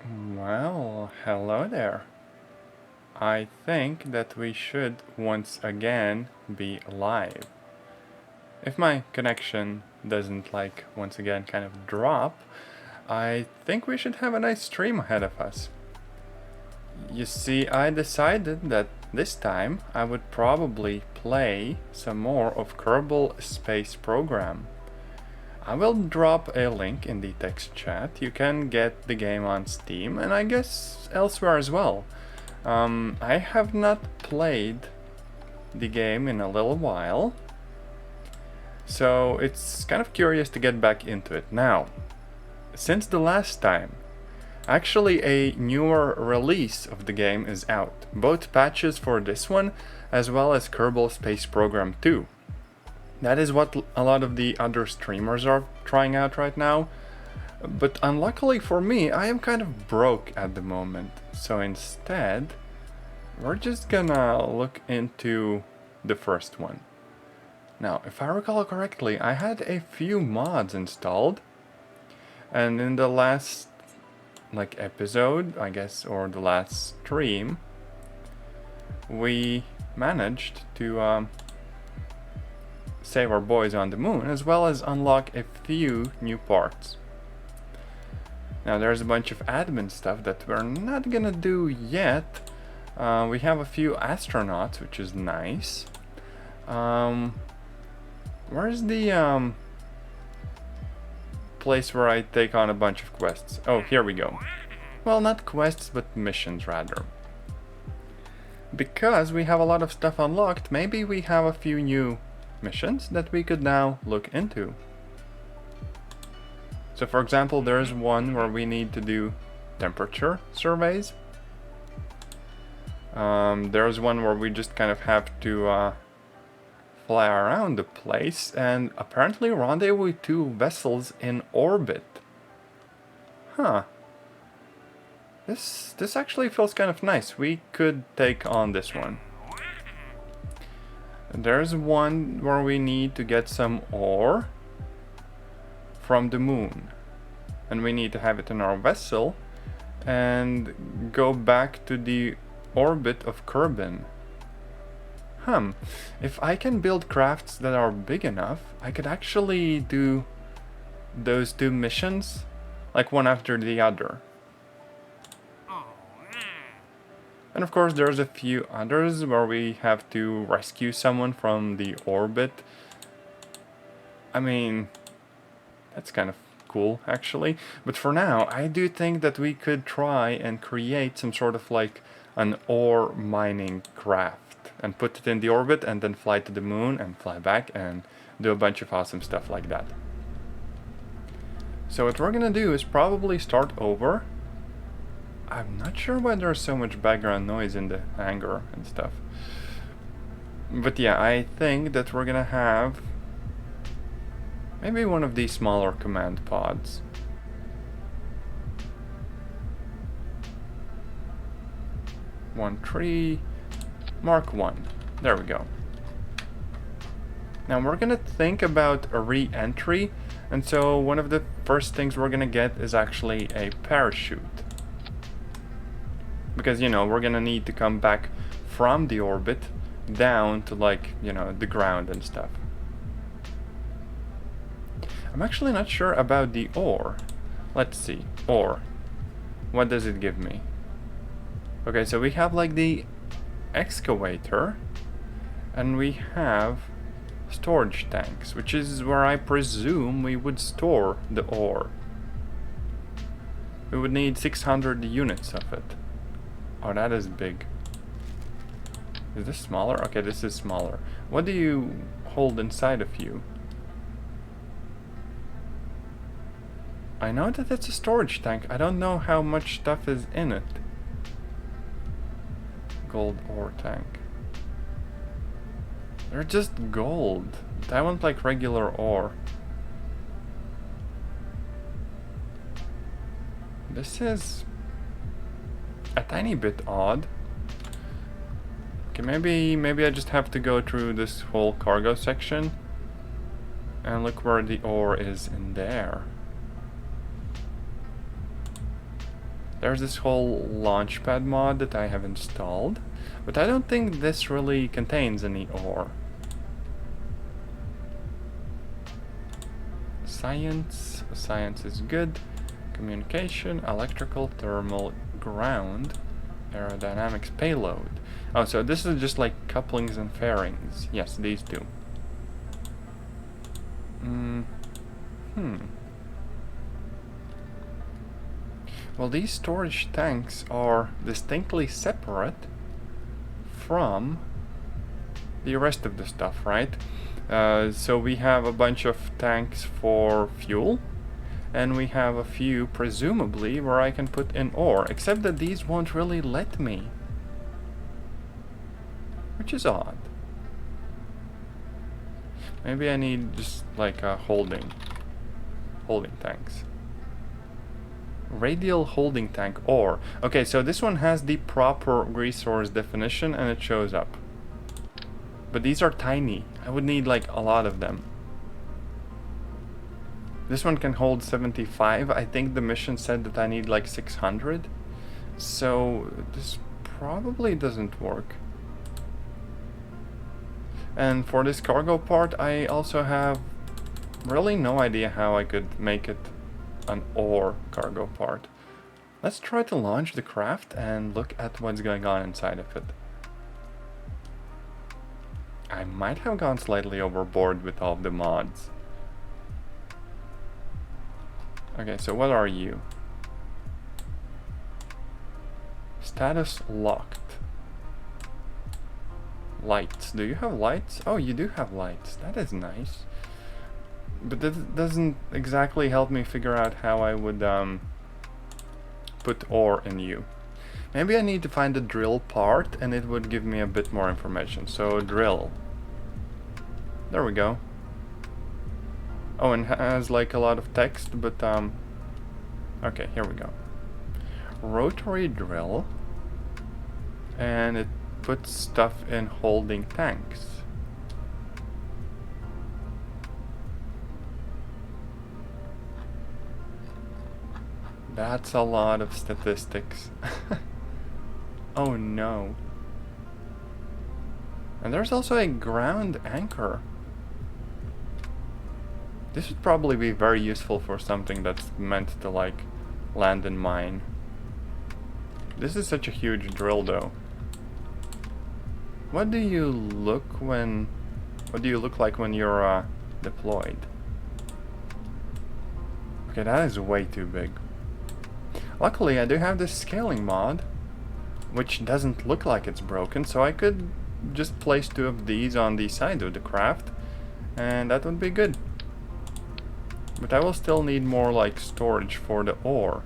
Well, hello there. I think that we should once again be live. If my connection doesn't once again kind of drop, I think we should have a nice stream ahead of us. You see, I decided that this time I would probably play some more of Kerbal Space Program. I will drop a link in the text chat. You can get the game on Steam and I guess elsewhere as well. I have not played the game in a little while, so it's kind of curious to get back into it. Now, since the last time, actually a newer release of the game is out. Both patches for this one as well as Kerbal Space Program 2. That is what a lot of the other streamers are trying out right now. But unluckily for me, I am kind of broke at the moment. So instead, we're just gonna look into the first one. Now, if I recall correctly, I had a few mods installed. And in the last episode, I guess, or the last stream, we managed to save our boys on the moon, as well as unlock a few new parts. Now there's a bunch of admin stuff that we're not gonna do yet. We have a few astronauts, which is nice. Where's the place where I take on a bunch of quests? Oh, here we go. Well, not quests, but missions rather. Because we have a lot of stuff unlocked, maybe we have a few new missions that we could now look into. So for example, there's one where we need to do temperature surveys. There's one where we just kind of have to fly around the place and apparently rendezvous two vessels in orbit. Huh. This actually feels kind of nice. We could take on this one. There's one where we need to get some ore from the moon. And we need to have it in our vessel and go back to the orbit of Kerbin. If I can build crafts that are big enough, I could actually do those two missions, like one after the other. And of course there's a few others where we have to rescue someone from the orbit. I mean, that's kind of cool actually. But for now, I do think that we could try and create some sort of an ore mining craft and put it in the orbit and then fly to the moon and fly back and do a bunch of awesome stuff like that. So what we're gonna do is probably start over. I'm not sure why there's so much background noise in the hangar and stuff. But yeah, I think that we're gonna have maybe one of these smaller command pods. Mark 1. There we go. Now we're gonna think about a re-entry, and so one of the first things we're gonna get is actually a parachute. Because, you know, we're gonna need to come back from the orbit down to the ground and stuff. I'm actually not sure about the ore. Let's see. Ore. What does it give me? Okay, so we have the excavator and we have storage tanks, which is where I presume we would store the ore. We would need 600 units of it. Oh, that is big. Is this smaller? Okay, this is smaller. What do you hold inside of you? I know that it's a storage tank. I don't know how much stuff is in it. Gold ore tank. They're just gold. I want regular ore. This is a tiny bit odd. Okay, maybe I just have to go through this whole cargo section and look where the ore is in there. There's this whole launchpad mod that I have installed, but I don't think this really contains any ore. Science is good. Communication, electrical, thermal, ground, aerodynamics, payload. Oh, so this is just like couplings and fairings. Yes, these two. Well, these storage tanks are distinctly separate from the rest of the stuff, right? So we have a bunch of tanks for fuel, and we have a few, presumably, where I can put in ore, except that these won't really let me. Which is odd. Maybe I need just like a holding tanks. Radial holding tank ore. Okay, so this one has the proper resource definition and it shows up. But these are tiny. I would need like a lot of them. This one can hold 75. I think the mission said that I need like 600. So this probably doesn't work. And for this cargo part, I also have really no idea how I could make it an ore cargo part. Let's try to launch the craft and look at what's going on inside of it. I might have gone slightly overboard with all of the mods. Okay, so what are you? Status locked. Lights. Do you have lights? Oh, you do have lights. That is nice. But that doesn't exactly help me figure out how I would put ore in you. Maybe I need to find the drill part and it would give me a bit more information. So drill. There we go. Oh, and has like a lot of text, but okay, here we go. Rotary drill. And it puts stuff in holding tanks. That's a lot of statistics. Oh no. And there's also a ground anchor. This would probably be very useful for something that's meant to like land and mine. This is such a huge drill though. What do you look like when you're deployed? Okay, that is way too big. Luckily, I do have this scaling mod, which doesn't look like it's broken, so I could just place 2 of these on the side of the craft, and that would be good. But I will still need more like storage for the ore.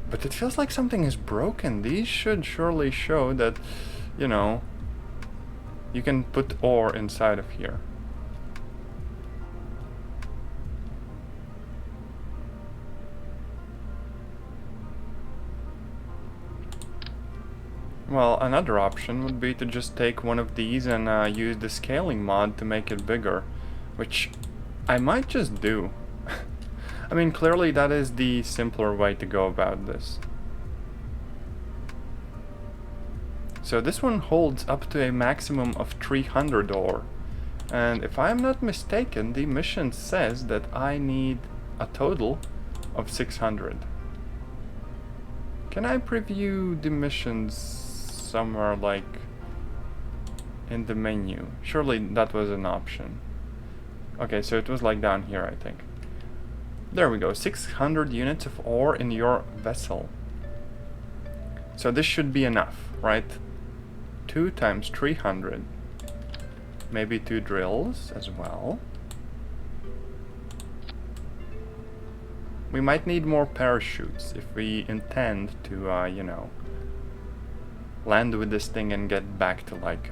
But it feels like something is broken. These should surely show that, you know, you can put ore inside of here. Well, another option would be to just take one of these and use the scaling mod to make it bigger, which I might just do. I mean, clearly that is the simpler way to go about this. So this one holds up to a maximum of 300 ore, and if I'm not mistaken, the mission says that I need a total of 600. Can I preview the missions somewhere like in the menu? Surely that was an option. Okay, so it was like down here, I think. There we go, 600 units of ore in your vessel. So this should be enough, right? 2 times 300. Maybe 2 drills as well. We might need more parachutes if we intend to, you know, land with this thing and get back to like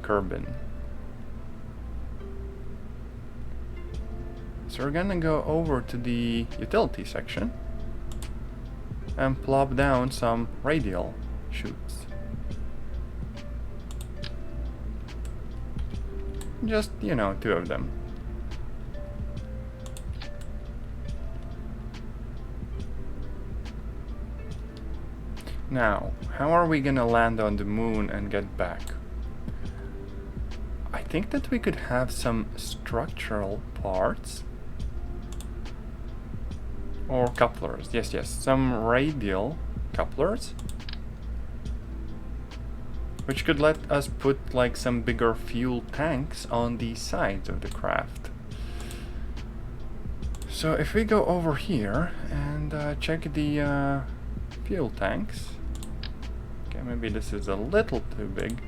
Kerbal. So we're gonna go over to the utility section and plop down some radial chutes. Just, you know, 2 of them. Now, how are we gonna land on the moon and get back? I think that we could have some structural parts. Or couplers, yes, some radial couplers. Which could let us put like some bigger fuel tanks on the sides of the craft. So if we go over here and check the fuel tanks. Okay, maybe this is a little too big.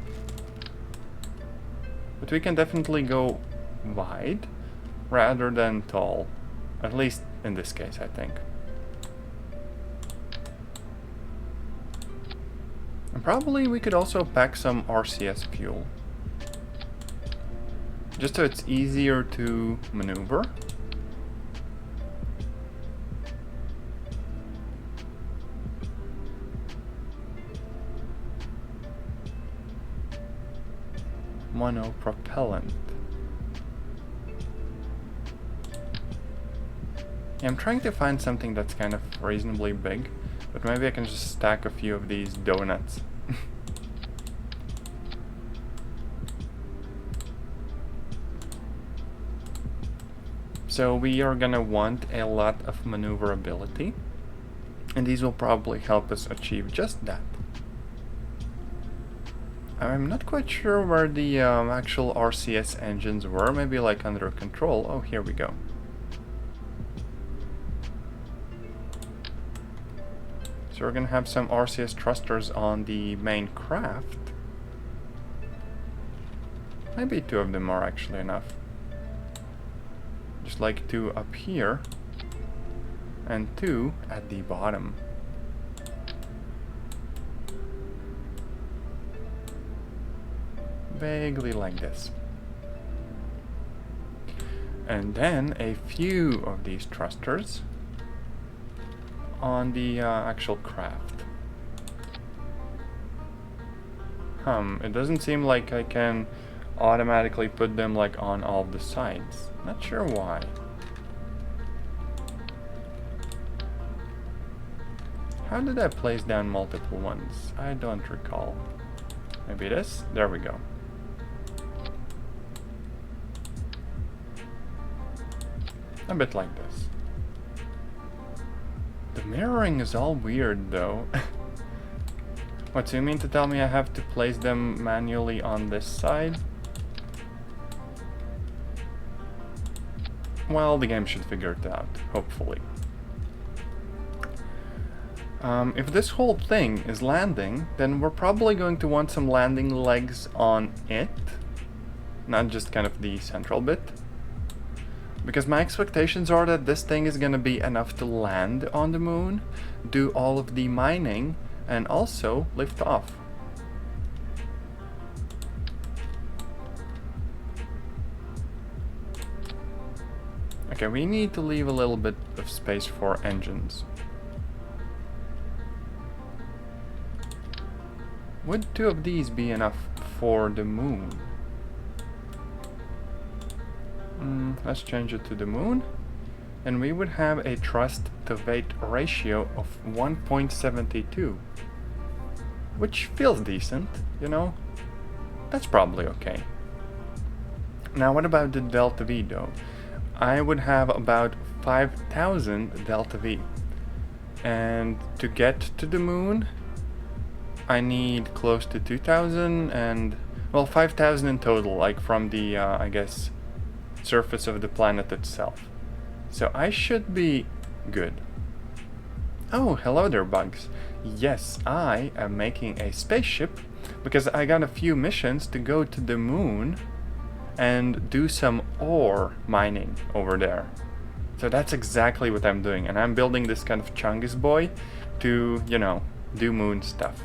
But we can definitely go wide rather than tall. At least in this case, I think. And probably we could also pack some RCS fuel. Just so it's easier to maneuver. Monopropellant. Yeah, I'm trying to find something that's kind of reasonably big, but maybe I can just stack a few of these donuts. So we are gonna want a lot of maneuverability, and these will probably help us achieve just that. I'm not quite sure where the actual RCS engines were, maybe like under control. Oh, here we go. So we're gonna have some RCS thrusters on the main craft. Maybe 2 of them are actually enough. Just like 2 up here, and 2 at the bottom. Vaguely like this. And then a few of these thrusters on the actual craft. It doesn't seem like I can automatically put them like on all the sides. Not sure why. How did I place down multiple ones? I don't recall. Maybe this? There we go. A bit like this. The mirroring is all weird though. What, so you mean to tell me I have to place them manually on this side? Well, the game should figure it out, hopefully. If this whole thing is landing, then we're probably going to want some landing legs on it. Not just kind of the central bit. Because my expectations are that this thing is gonna be enough to land on the moon, do all of the mining, and also lift off. Okay, we need to leave a little bit of space for engines. Would 2 of these be enough for the moon? Let's change it to the moon. And we would have a thrust to weight ratio of 1.72. Which feels decent, you know? That's probably okay. Now what about the delta V though? I would have about 5,000 delta V. And to get to the moon, I need close to 2,000 and, well, 5,000 in total, like from the, I guess, surface of the planet itself. So I should be good. Oh, hello there, bugs. Yes, I am making a spaceship because I got a few missions to go to the moon and do some ore mining over there. So that's exactly what I'm doing, and I'm building this kind of Chungus boy to, you know, do moon stuff.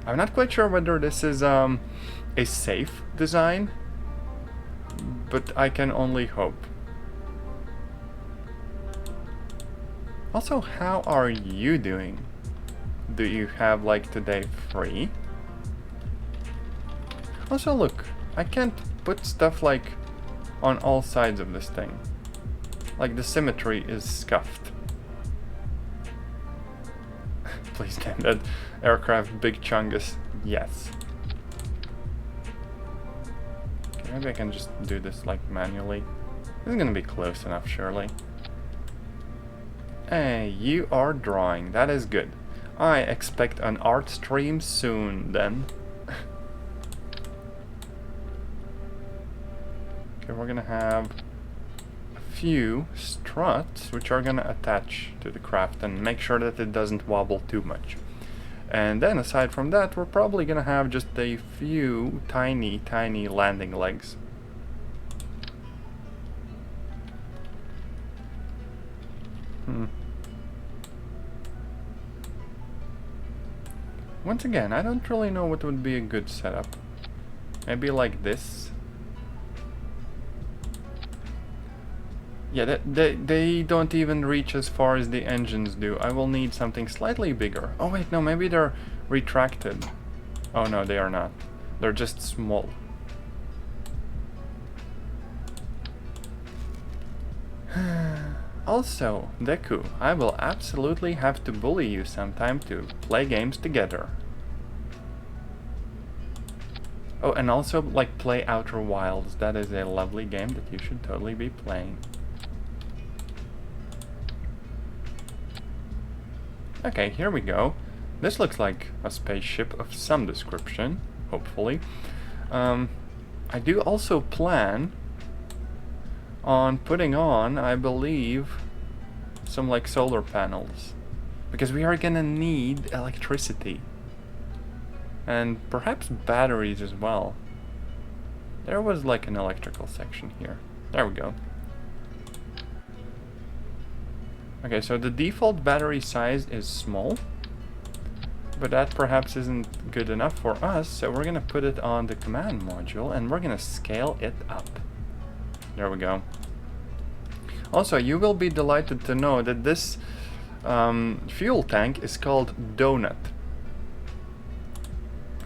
I'm not quite sure whether this is a safe design, but I can only hope. Also, how are you doing? Do you have like today free? Also, look, I can't put stuff like on all sides of this thing. Like the symmetry is scuffed. please name that aircraft Big Chungus. Yes. Okay, maybe I can just do this like manually. This is gonna be close enough, surely. Hey, you are drawing. That is good. I expect an art stream soon, then. Okay, we're gonna have a few struts which are gonna attach to the craft and make sure that it doesn't wobble too much. And then aside from that, we're probably gonna have just a few tiny landing legs. Once again, I don't really know what would be a good setup. Maybe like this. Yeah, they don't even reach as far as the engines do. I will need something slightly bigger. Oh wait, no, maybe they're retracted. Oh no, they are not. They're just small. Also, Deku, I will absolutely have to bully you sometime to play games together. Oh, and also, like, play Outer Wilds. That is a lovely game that you should totally be playing. Okay, here we go. This looks like a spaceship of some description, hopefully. I do also plan on putting on, I believe, some like solar panels, because we are gonna need electricity and perhaps batteries as well. There was like an electrical section here. There we go. Okay, so the default battery size is small, but that perhaps isn't good enough for us, so we're gonna put it on the command module and we're gonna scale it up. There we go. Also, you will be delighted to know that this fuel tank is called Donut.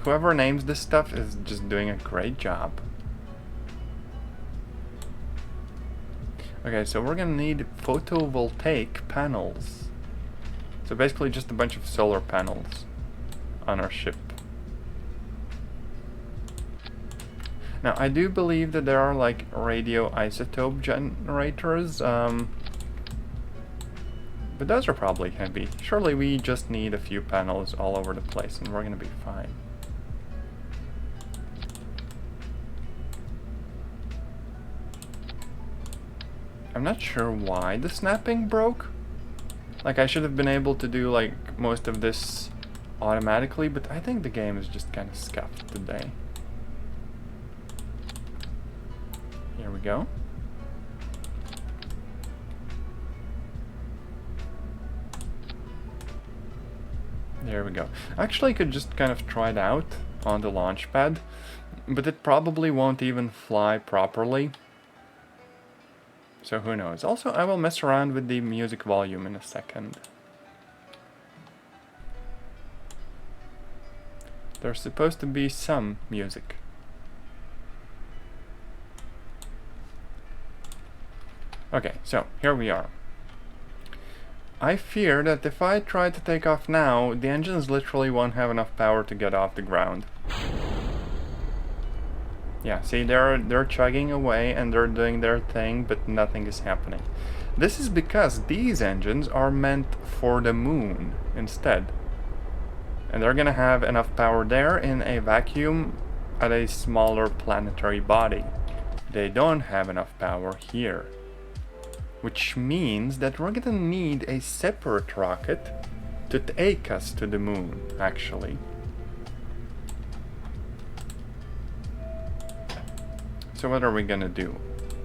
Whoever names this stuff is just doing a great job. Okay, so we're gonna need photovoltaic panels. So basically just a bunch of solar panels on our ship. Now, I do believe that there are like radioisotope generators, but those are probably heavy. Surely we just need a few panels all over the place and we're gonna be fine. I'm not sure why the snapping broke. Like, I should have been able to do like most of this automatically, but I think the game is just kind of scuffed today. Here we go. There we go. Actually, I could just kind of try it out on the launch pad, but it probably won't even fly properly. So who knows. Also, I will mess around with the music volume in a second. There's supposed to be some music. Okay, so here we are. I fear that if I try to take off now, the engines literally won't have enough power to get off the ground. Yeah, see, they're chugging away and they're doing their thing, but nothing is happening. This is because these engines are meant for the moon instead. And they're gonna have enough power there in a vacuum at a smaller planetary body. They don't have enough power here. Which means that we're gonna need a separate rocket to take us to the moon, actually. So what are we gonna do?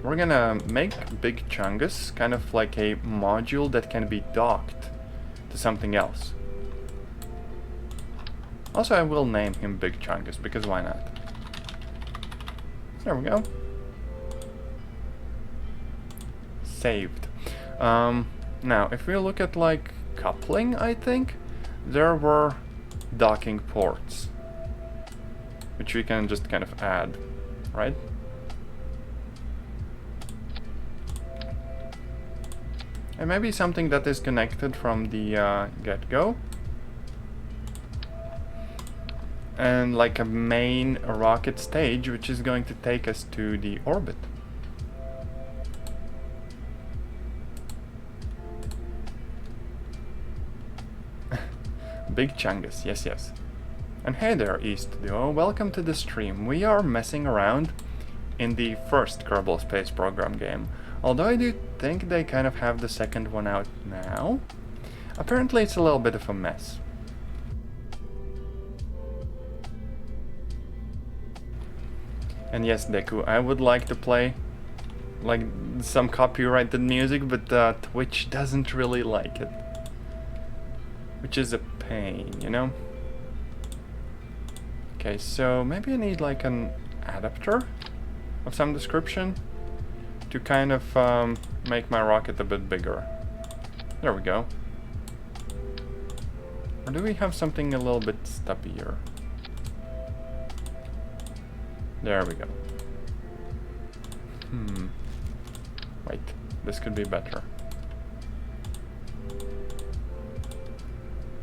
We're gonna make Big Chungus kind of like a module that can be docked to something else. Also, I will name him Big Chungus, because why not? There we go. Saved. Now, if we look at like coupling, I think there were docking ports, which we can just kind of add, right? And maybe something that is connected from the get-go. and like a main rocket stage, which is going to take us to the orbit. Big Chungus, yes, yes. And hey there, East Duo, welcome to the stream. We are messing around in the first Kerbal Space Program game, although I do think they kind of have the second one out now. Apparently it's a little bit of a mess. And yes, Deku, I would like to play like some copyrighted music, but Twitch doesn't really like it. Which is a pain, you know? Okay, so maybe I need like an adapter of some description to kind of make my rocket a bit bigger. There we go. Or do we have something a little bit stubbier? There we go. Wait, this could be better.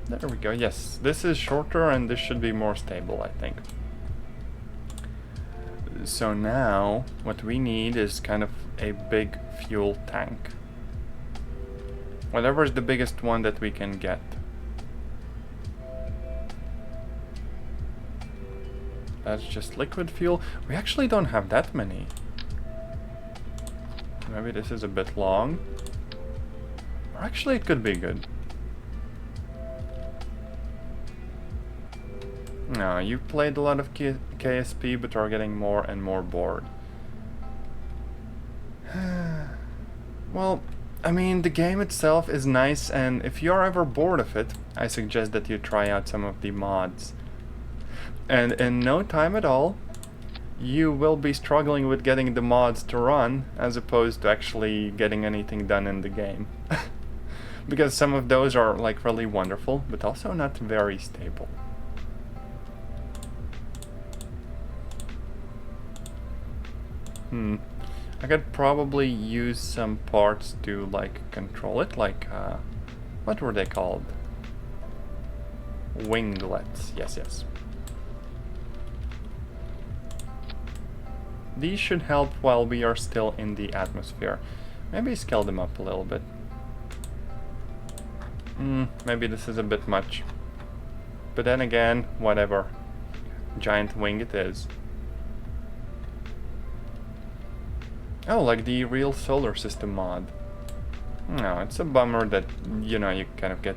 There we go, yes. This is shorter and this should be more stable, I think. So now, what we need is kind of a big fuel tank. Whatever is the biggest one that we can get. That's just liquid fuel. We actually don't have that many. Maybe this is a bit long. Or actually it could be good. No, you played a lot of KSP but are getting more and more bored. Well, I mean, the game itself is nice, and if you're ever bored of it, I suggest that you try out some of the mods. And in no time at all, you will be struggling with getting the mods to run, as opposed to actually getting anything done in the game. Because some of those are like really wonderful, but also not very stable. I could probably use some parts to like control it, like what were they called? Winglets, yes, yes. These should help while we are still in the atmosphere. Maybe scale them up a little bit. Maybe this is a bit much. But then again, whatever. Giant wing it is. Oh, like the real solar system mod. No, it's a bummer that, you know, you kind of get,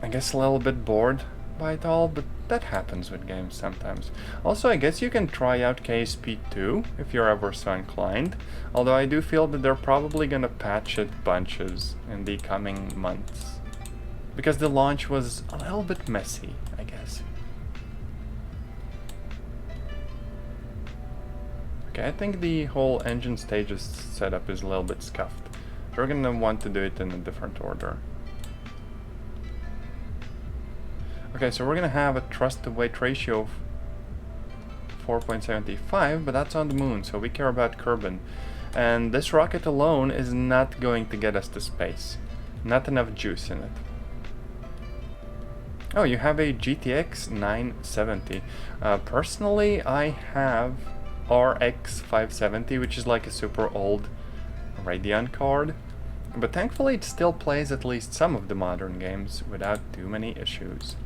I guess, a little bit bored by it all, but that happens with games sometimes. Also, I guess you can try out KSP 2 if you're ever so inclined, although I do feel that they're probably gonna patch it bunches in the coming months. Because the launch was a little bit messy, I guess. Okay, I think the whole engine stages setup is a little bit scuffed. So we're gonna want to do it in a different order. Okay, so we're gonna have a thrust to weight ratio of 4.75, but that's on the moon, so we care about Kerbal. And this rocket alone is not going to get us to space. Not enough juice in it. Oh, you have a GTX 970. Personally, I have RX 570, which is like a super old Radeon card, but thankfully it still plays at least some of the modern games without too many issues.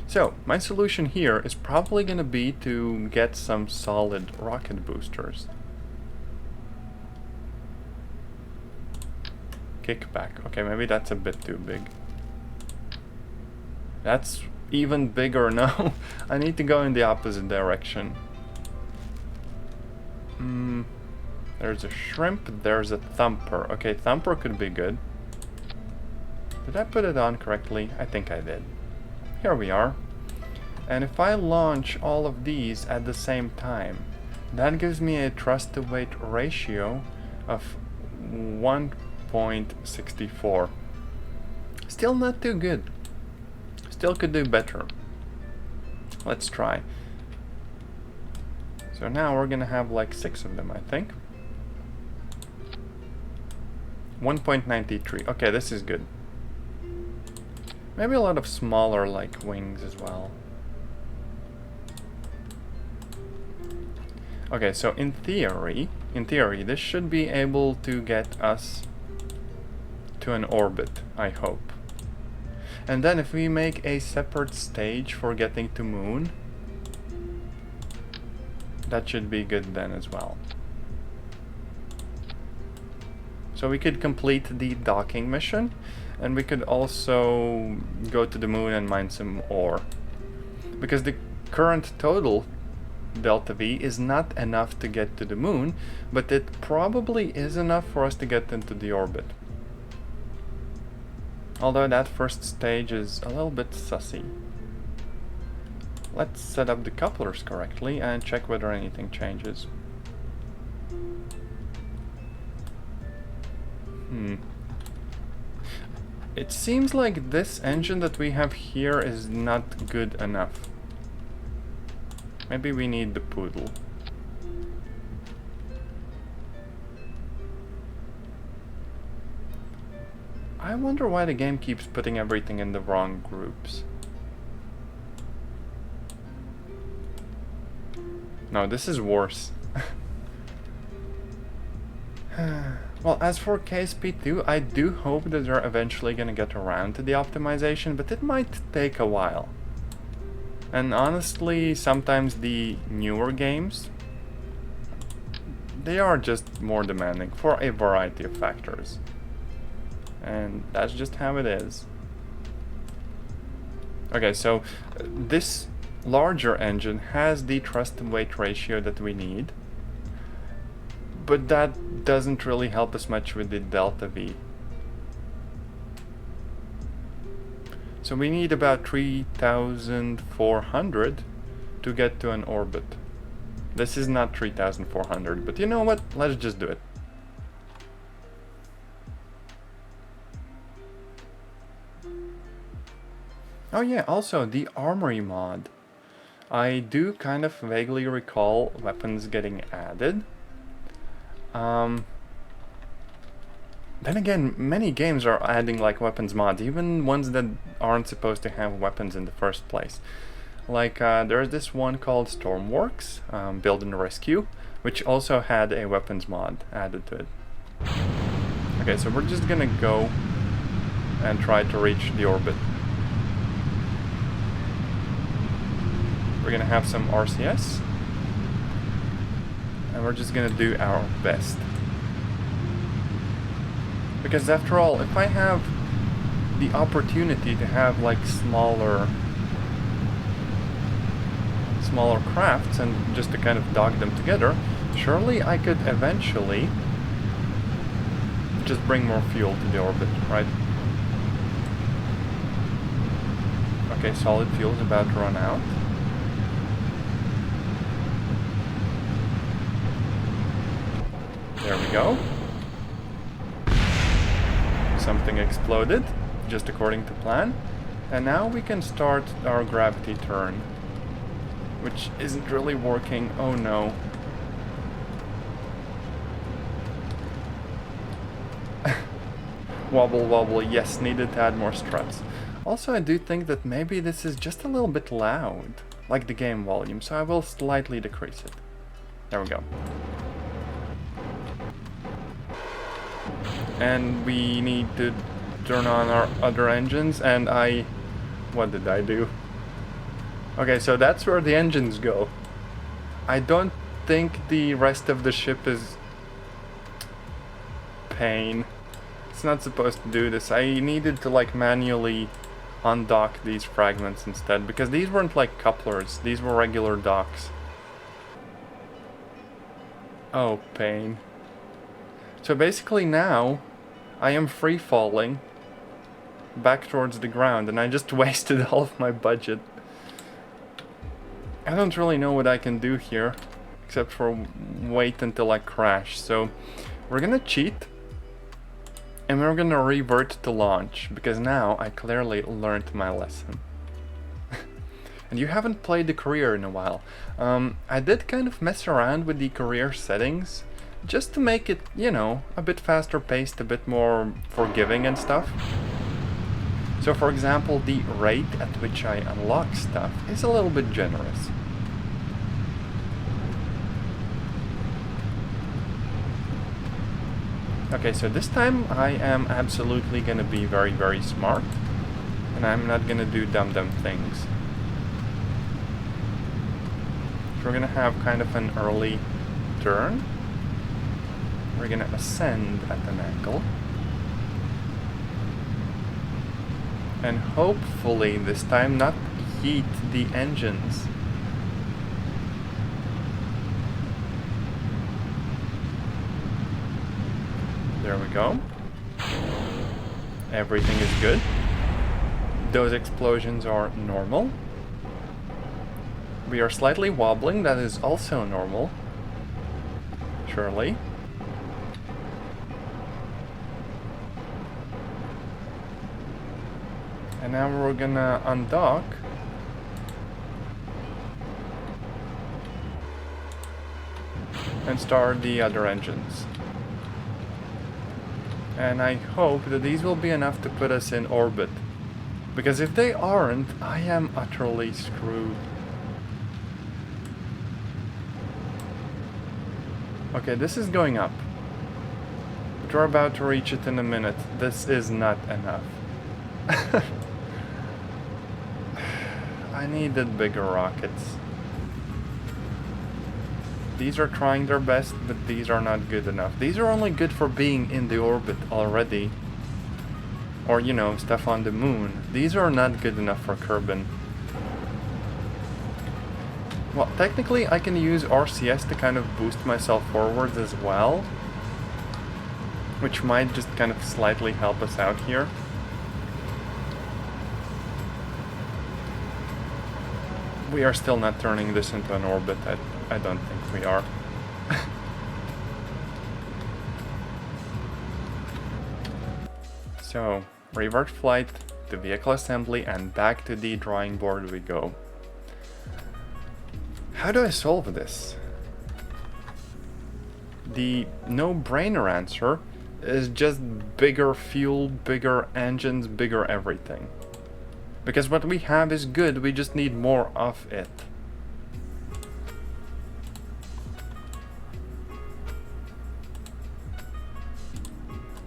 So, my solution here is probably gonna be to get some solid rocket boosters. Kickback. Okay, maybe that's a bit too big. That's even bigger. No, I need to go in the opposite direction. There's a shrimp, there's a thumper. Okay, thumper could be good. Did I put it on correctly? I think I did. Here we are. And if I launch all of these at the same time, that gives me a thrust to weight ratio of 1.64. Still not too good. Still could do better. Let's try. So now we're gonna have like 6 of them, I think. 1.93. Okay, this is good. Maybe a lot of smaller, like, wings as well. Okay, so in theory, this should be able to get us to an orbit, I hope. And then if we make a separate stage for getting to Moon, that should be good then as well. So we could complete the docking mission, and we could also go to the Moon and mine some ore. Because the current total delta V is not enough to get to the Moon, but it probably is enough for us to get into the orbit. Although that first stage is a little bit sussy. Let's set up the couplers correctly and check whether anything changes. It seems like this engine that we have here is not good enough. Maybe we need the poodle. I wonder why the game keeps putting everything in the wrong groups. No, this is worse. Well, as for KSP2, I do hope that they're eventually gonna get around to the optimization, but it might take a while. And honestly, sometimes the newer games, they are just more demanding for a variety of factors. And that's just how it is. Okay, so this larger engine has the thrust and weight ratio that we need, but that doesn't really help us much with the delta V. So we need about 3,400 to get to an orbit. This is not 3,400, but you know what? Let's just do it. Oh yeah, also the armory mod. I do kind of vaguely recall weapons getting added. Then again, many games are adding like weapons mods, even ones that aren't supposed to have weapons in the first place. Like there's this one called Stormworks, Build and Rescue, which also had a weapons mod added to it. Okay, so we're just gonna go and try to reach the orbit. We're gonna have some RCS, and we're just gonna do our best. Because after all, if I have the opportunity to have like smaller crafts and just to kind of dock them together, surely I could eventually just bring more fuel to the orbit, right? Okay, solid fuel's about to run out. There we go. Something exploded, just according to plan. And now we can start our gravity turn, which isn't really working. Oh no. Wobble wobble, yes, needed to add more struts. Also, I do think that maybe this is just a little bit loud, like the game volume, so I will slightly decrease it. There we go. And we need to turn on our other engines, and what did I do? Okay, so that's where the engines go. I don't think the rest of the ship is pain. It's not supposed to do this. I needed to like manually undock these fragments instead, because these weren't like couplers, these were regular docks. Oh, pain. So basically now, I am free falling back towards the ground, and I just wasted all of my budget. I don't really know what I can do here, except for wait until I crash. So we're gonna cheat, and we're gonna revert to launch, because now I clearly learned my lesson. And you haven't played the career in a while. I did kind of mess around with the career settings, just to make it, you know, a bit faster paced, a bit more forgiving and stuff. So for example, the rate at which I unlock stuff is a little bit generous. Okay, so this time I am absolutely gonna be very, very smart. And I'm not gonna do dumb things. So we're gonna have kind of an early turn. We're gonna ascend at an angle. And hopefully this time not yeet the engines. There we go. Everything is good. Those explosions are normal. We are slightly wobbling, that is also normal. Surely. And now we're gonna undock. And start the other engines. And I hope that these will be enough to put us in orbit. Because if they aren't, I am utterly screwed. Okay, this is going up. But we're about to reach it in a minute. This is not enough. I needed bigger rockets. These are trying their best, but these are not good enough. These are only good for being in the orbit already. Or, you know, stuff on the moon. These are not good enough for Kerbal. Well, technically I can use RCS to kind of boost myself forwards as well. Which might just kind of slightly help us out here. We are still not turning this into an orbit. I don't think we are. So, revert flight, to vehicle assembly, and back to the drawing board we go. How do I solve this? The no-brainer answer is just bigger fuel, bigger engines, bigger everything. Because what we have is good, we just need more of it.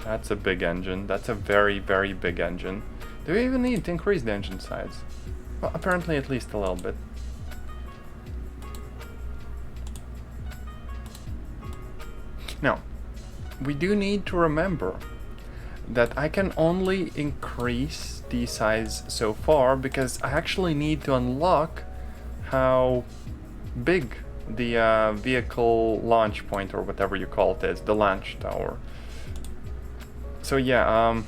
That's a big engine. That's a very, very big engine. Do we even need to increase the engine size? Well, apparently at least a little bit. Now, we do need to remember that I can only increase the size so far because I actually need to unlock how big the vehicle launch point, or whatever you call it, is, the launch tower. So yeah,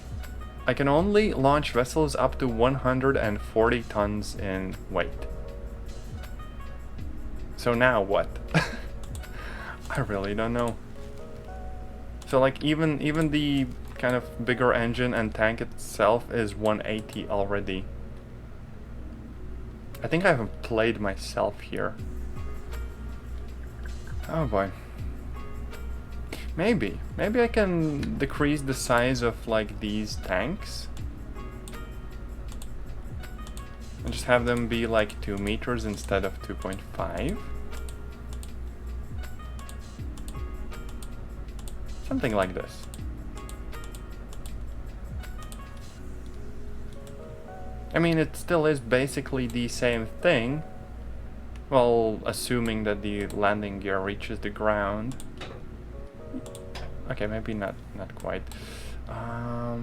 I can only launch vessels up to 140 tons in weight. So now what? I really don't know. So like even the kind of bigger engine and tank itself is 180 already. I think I haven't played myself here. Oh boy. Maybe I can decrease the size of like these tanks and just have them be like 2 meters instead of 2.5. Something like this. I mean, it still is basically the same thing. Well, assuming that the landing gear reaches the ground. Okay, maybe not quite.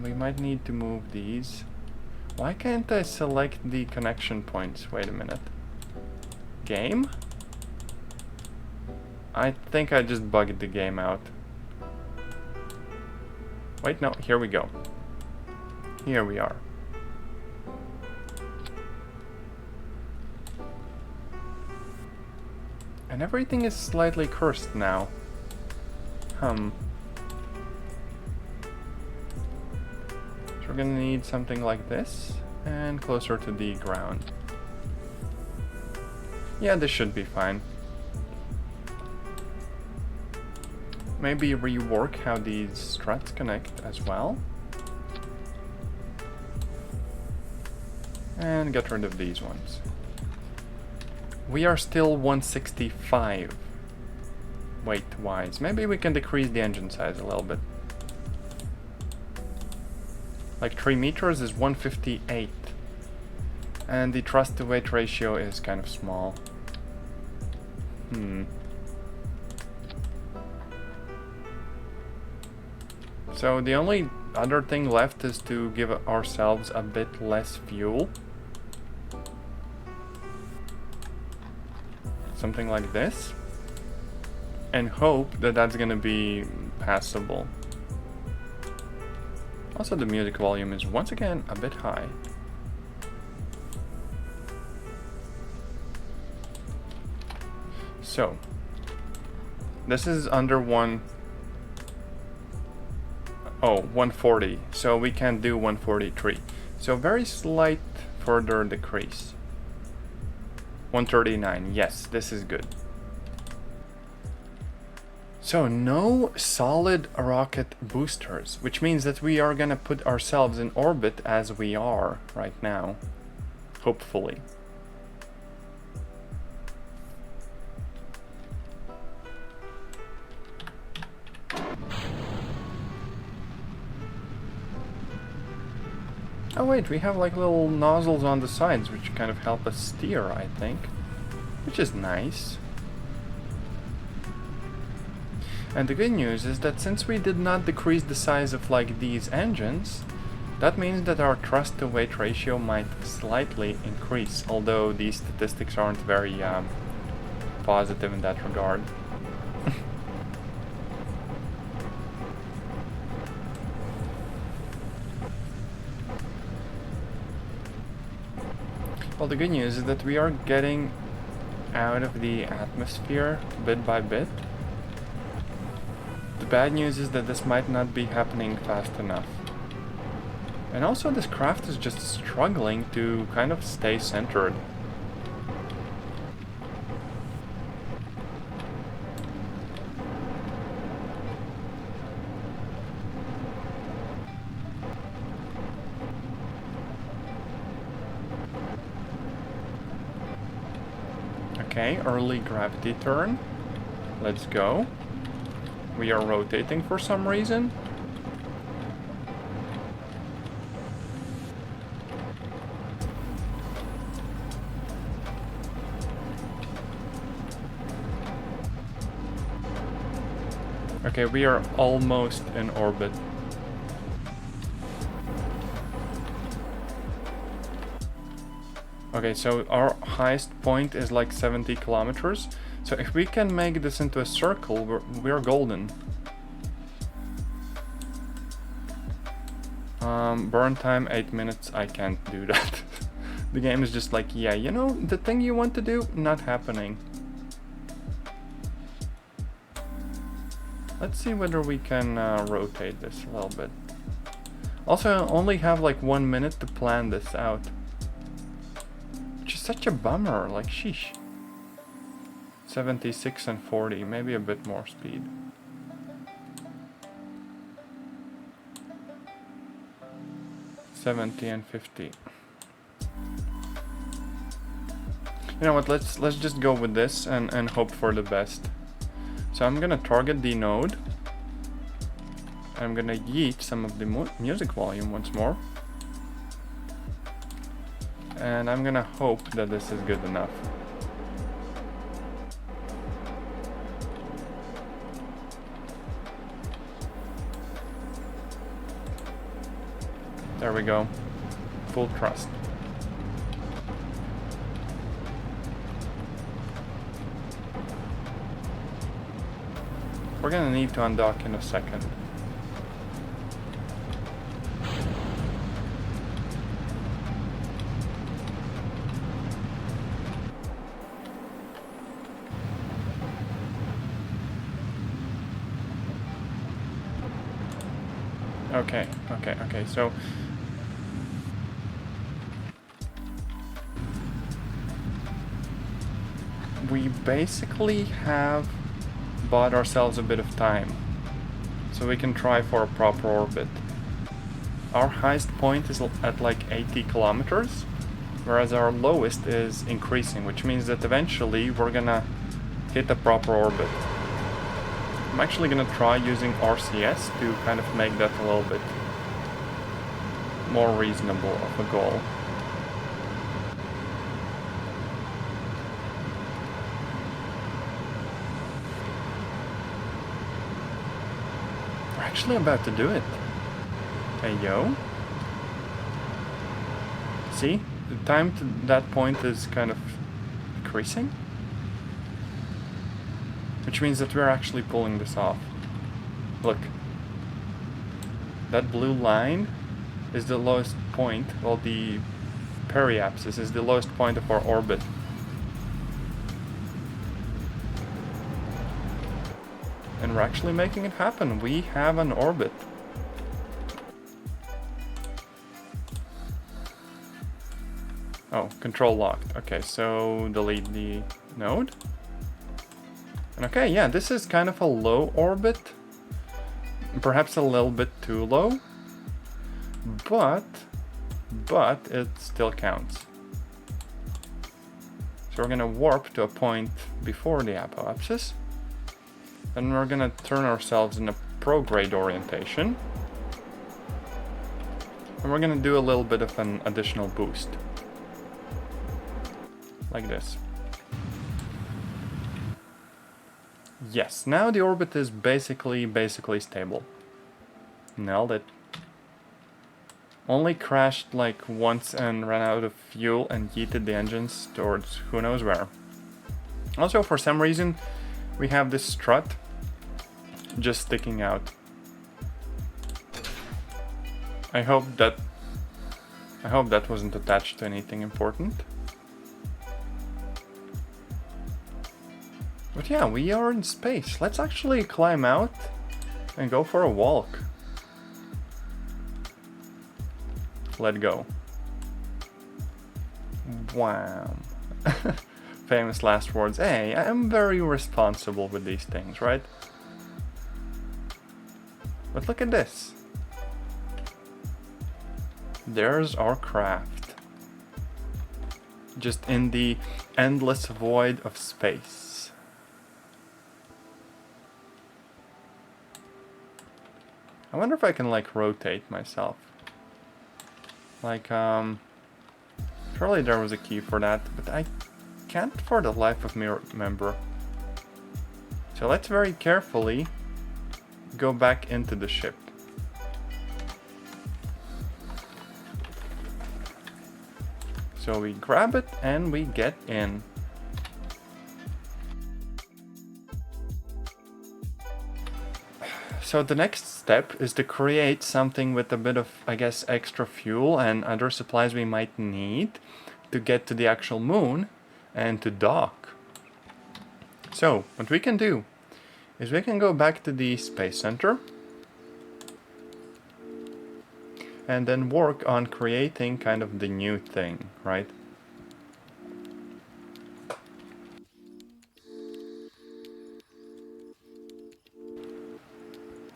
We might need to move these. Why can't I select the connection points? Wait a minute. Game? I think I just bugged the game out. Wait, no, here we go. Here we are. And everything is slightly cursed now. So we're gonna need something like this, and closer to the ground. Yeah, this should be fine. Maybe rework how these struts connect as well. And get rid of these ones. We are still 165 weight-wise. Maybe we can decrease the engine size a little bit. Like 3 meters is 158. And the thrust to weight ratio is kind of small. So the only other thing left is to give ourselves a bit less fuel. Something like this. And hope that that's gonna be passable. Also, the music volume is once again a bit high. So, this is under 140, so we can do 143. So very slight further decrease. 139, yes, this is good. So no solid rocket boosters, which means that we are gonna put ourselves in orbit as we are right now, hopefully. Oh wait, we have like little nozzles on the sides which kind of help us steer, I think. Which is nice. And the good news is that since we did not decrease the size of like these engines, that means that our thrust to weight ratio might slightly increase, although these statistics aren't very positive in that regard. Well, the good news is that we are getting out of the atmosphere bit by bit. The bad news is that this might not be happening fast enough. And also this craft is just struggling to kind of stay centered. Okay, early gravity turn. Let's go. We are rotating for some reason. Okay, we are almost in orbit. Okay, so our highest point is like 70 kilometers. So if we can make this into a circle, we're golden. Burn time 8 minutes. I can't do that. The game is just like, yeah, you know, the thing you want to do, not happening. Let's see whether we can rotate this a little bit. Also, I only have like 1 minute to plan this out. Which is such a bummer, like sheesh. 76 and 40, maybe a bit more speed. $70 and $50. You know what, let's just go with this and hope for the best. So I'm gonna target the node. I'm gonna yeet some of the music volume once more. And I'm gonna hope that this is good enough. There we go. Full thrust. We're gonna need to undock in a second. Okay, so we basically have bought ourselves a bit of time, so we can try for a proper orbit. Our highest point is at like 80 kilometers, whereas our lowest is increasing, which means that eventually we're gonna hit a proper orbit. I'm actually gonna try using RCS to kind of make that a little bit more reasonable of a goal. We're actually about to do it. Hey yo. See? The time to that point is kind of decreasing. Which means that we're actually pulling this off. Look. That blue line is the lowest point. Well, the periapsis is the lowest point of our orbit. And we're actually making it happen. We have an orbit. Oh, control locked. Okay, so delete the node. And okay, yeah, this is kind of a low orbit. Perhaps a little bit too low. But it still counts. So we're gonna warp to a point before the apoapsis. Then we're gonna turn ourselves in a prograde orientation. And we're gonna do a little bit of an additional boost. Like this. Yes, now the orbit is basically stable. Nailed it. Only crashed like once and ran out of fuel and yeeted the engines towards who knows where. Also, for some reason, we have this strut just sticking out. I hope that wasn't attached to anything important. But yeah, we are in space. Let's actually climb out and go for a walk. Let go. Wow. Famous last words. Hey, I am very responsible with these things, right? But look at this. There's our craft. Just in the endless void of space. I wonder if I can like rotate myself. Like, surely there was a key for that, but I can't for the life of me remember. So let's very carefully go back into the ship. So we grab it and we get in. So the next step is to create something with a bit of, I guess, extra fuel and other supplies we might need to get to the actual moon and to dock. So what we can do is we can go back to the Space Center and then work on creating kind of the new thing, right?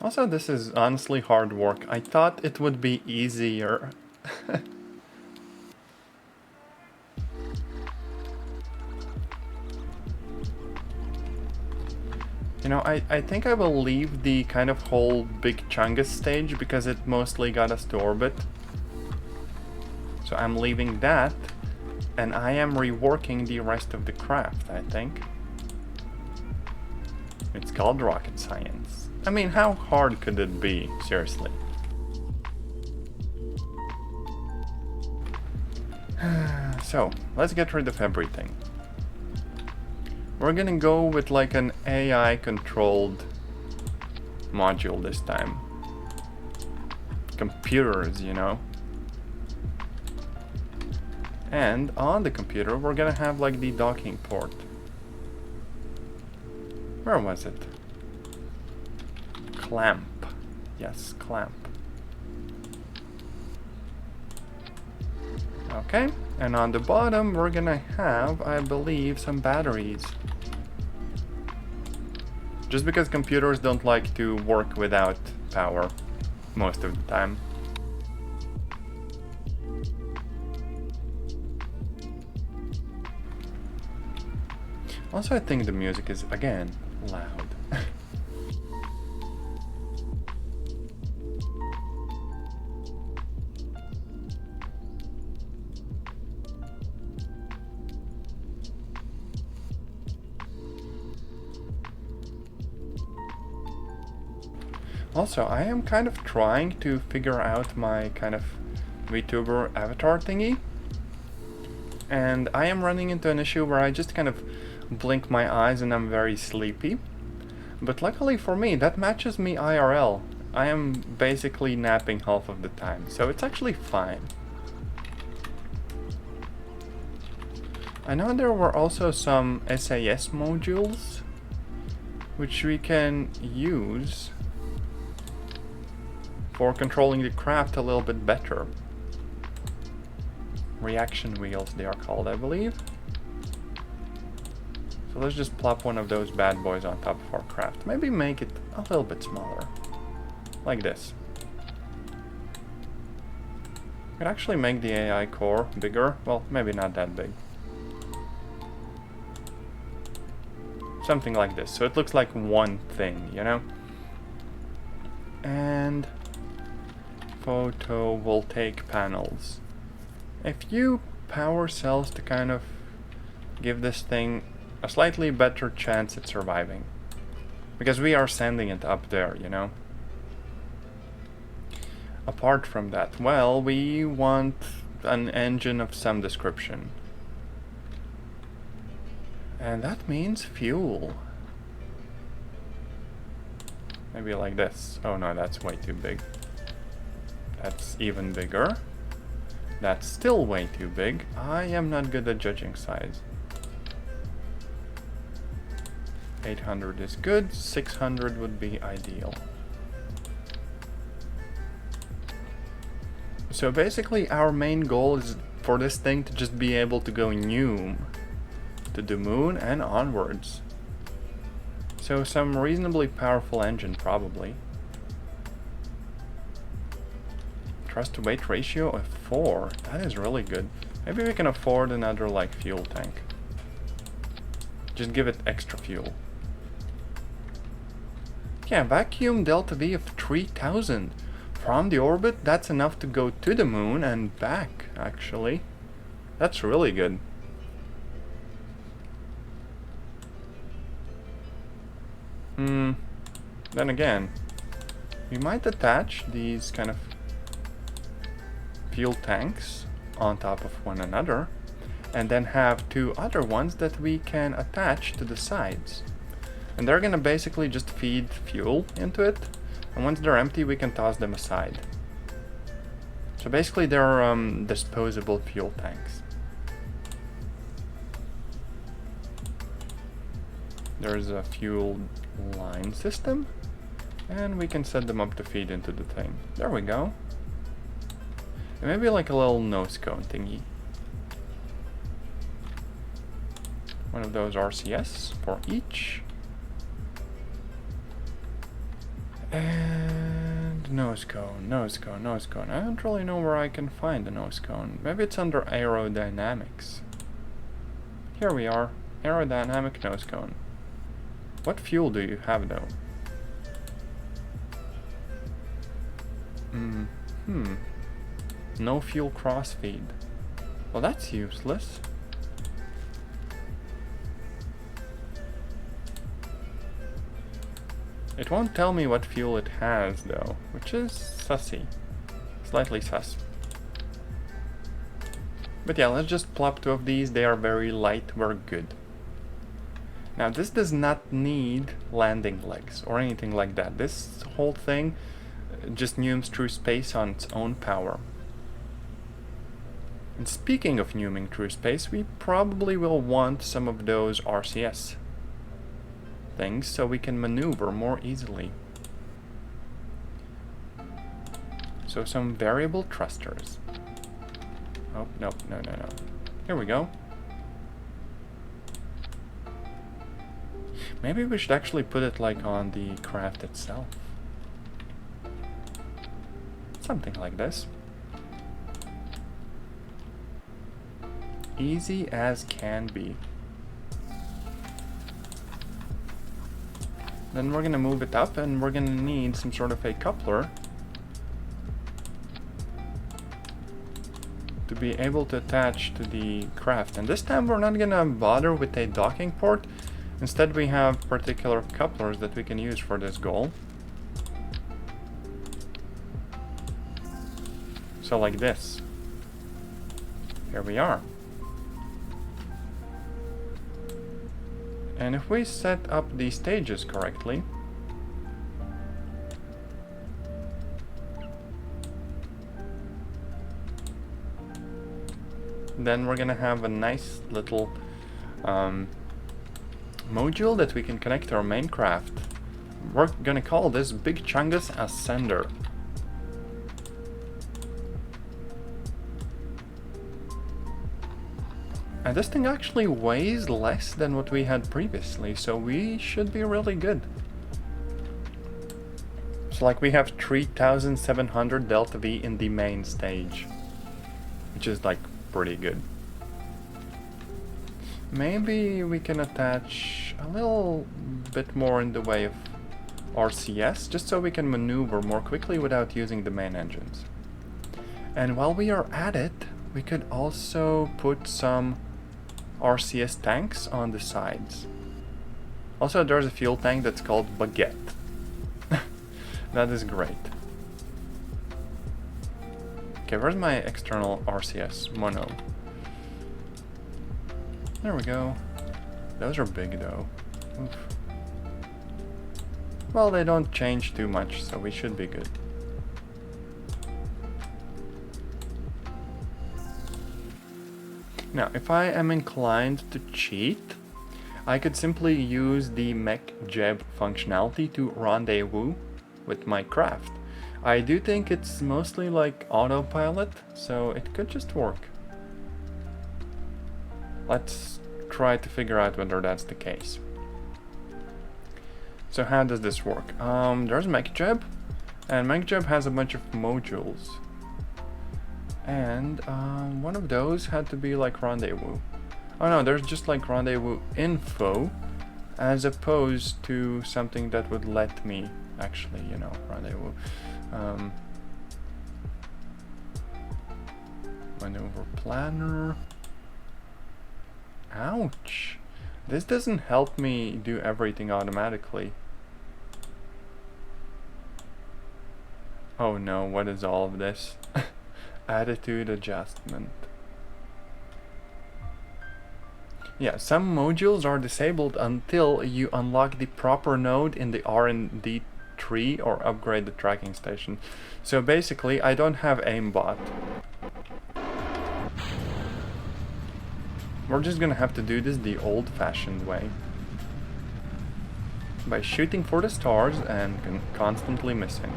Also, this is honestly hard work. I thought it would be easier. You know, I think I will leave the kind of whole big Chungus stage because it mostly got us to orbit. So I'm leaving that, and I am reworking the rest of the craft, I think. It's called rocket science. I mean, how hard could it be, seriously? So, let's get rid of everything. We're gonna go with like an AI controlled module this time. Computers, you know. And on the computer we're gonna have like the docking port. Where was it? Clamp. Yes, clamp. Okay, and on the bottom we're gonna have, I believe, some batteries. Just because computers don't like to work without power most of the time. Also, I think the music is, again, loud. Also, I am kind of trying to figure out my kind of VTuber avatar thingy. And I am running into an issue where I just kind of blink my eyes and I'm very sleepy. But luckily for me, that matches me IRL. I am basically napping half of the time, so it's actually fine. I know there were also some SAS modules which we can use for controlling the craft a little bit better. Reaction wheels they are called, I believe. So let's just plop one of those bad boys on top of our craft. Maybe make it a little bit smaller. Like this. Could actually make the AI core bigger. Well, maybe not that big. Something like this. So it looks like one thing, you know? And photovoltaic panels. A few power cells to kind of give this thing a slightly better chance at surviving. Because we are sending it up there, you know? Apart from that, well, we want an engine of some description. And that means fuel. Maybe like this. Oh no, that's way too big. That's even bigger. That's still way too big. I am not good at judging size. 800 is good, 600 would be ideal. So basically our main goal is for this thing to just be able to go noom to the moon and onwards. So some reasonably powerful engine probably. Thrust to weight ratio of 4, that is really good. Maybe we can afford another like fuel tank. Just give it extra fuel. Yeah, vacuum delta V of 3000. From the orbit, that's enough to go to the moon and back, actually. That's really good. Then again, we might attach these kind of fuel tanks on top of one another, and then have two other ones that we can attach to the sides. And they're gonna basically just feed fuel into it, and once they're empty we can toss them aside. So basically they're disposable fuel tanks. There's a fuel line system, and we can set them up to feed into the thing. There we go. And maybe like a little nose cone thingy. One of those RCS for each. And nose cone, nose cone, nose cone. I don't really know where I can find the nose cone. Maybe it's under aerodynamics. Here we are, aerodynamic nose cone. What fuel do you have though? No fuel crossfeed. Well, that's useless. It won't tell me what fuel it has though, which is sussy. Slightly sus. But yeah, let's just plop two of these. They are very light, we're good. Now this does not need landing legs or anything like that. This whole thing just neumes through space on its own power. And speaking of neuming through space, we probably will want some of those RCS things so we can maneuver more easily. So some variable thrusters. Oh, no. Here we go. Maybe we should actually put it like on the craft itself. Something like this. Easy as can be. Then we're gonna move it up, and we're gonna need some sort of a coupler to be able to attach to the craft. And this time we're not gonna bother with a docking port. Instead we have particular couplers that we can use for this goal. So like this. Here we are. And if we set up the stages correctly, then we're gonna have a nice little module that we can connect to our main craft. We're gonna call this Big Chungus Ascender. And this thing actually weighs less than what we had previously, so we should be really good. So like we have 3700 delta V in the main stage, which is like pretty good. Maybe we can attach a little bit more in the way of RCS, just so we can maneuver more quickly without using the main engines. And while we are at it, we could also put some RCS tanks on the sides. Also, there's a fuel tank that's called Baguette. That is great. Okay, where's my external RCS? Mono. There we go. Those are big though. Oof. Well, they don't change too much, so we should be good. Now, if I am inclined to cheat, I could simply use the mech jeb functionality to rendezvous with my craft. I do think it's mostly like autopilot, so it could just work. Let's try to figure out whether that's the case. So how does this work? There's MechJeb, and MechJeb has a bunch of modules. And one of those had to be like rendezvous. Oh no, there's just like rendezvous info, as opposed to something that would let me actually, you know, rendezvous. Maneuver planner. Ouch! This doesn't help me do everything automatically. Oh no, what is all of this? Attitude adjustment. Yeah, some modules are disabled until you unlock the proper node in the R&D tree or upgrade the tracking station. So basically, I don't have aimbot. We're just gonna have to do this the old-fashioned way. By shooting for the stars and constantly missing.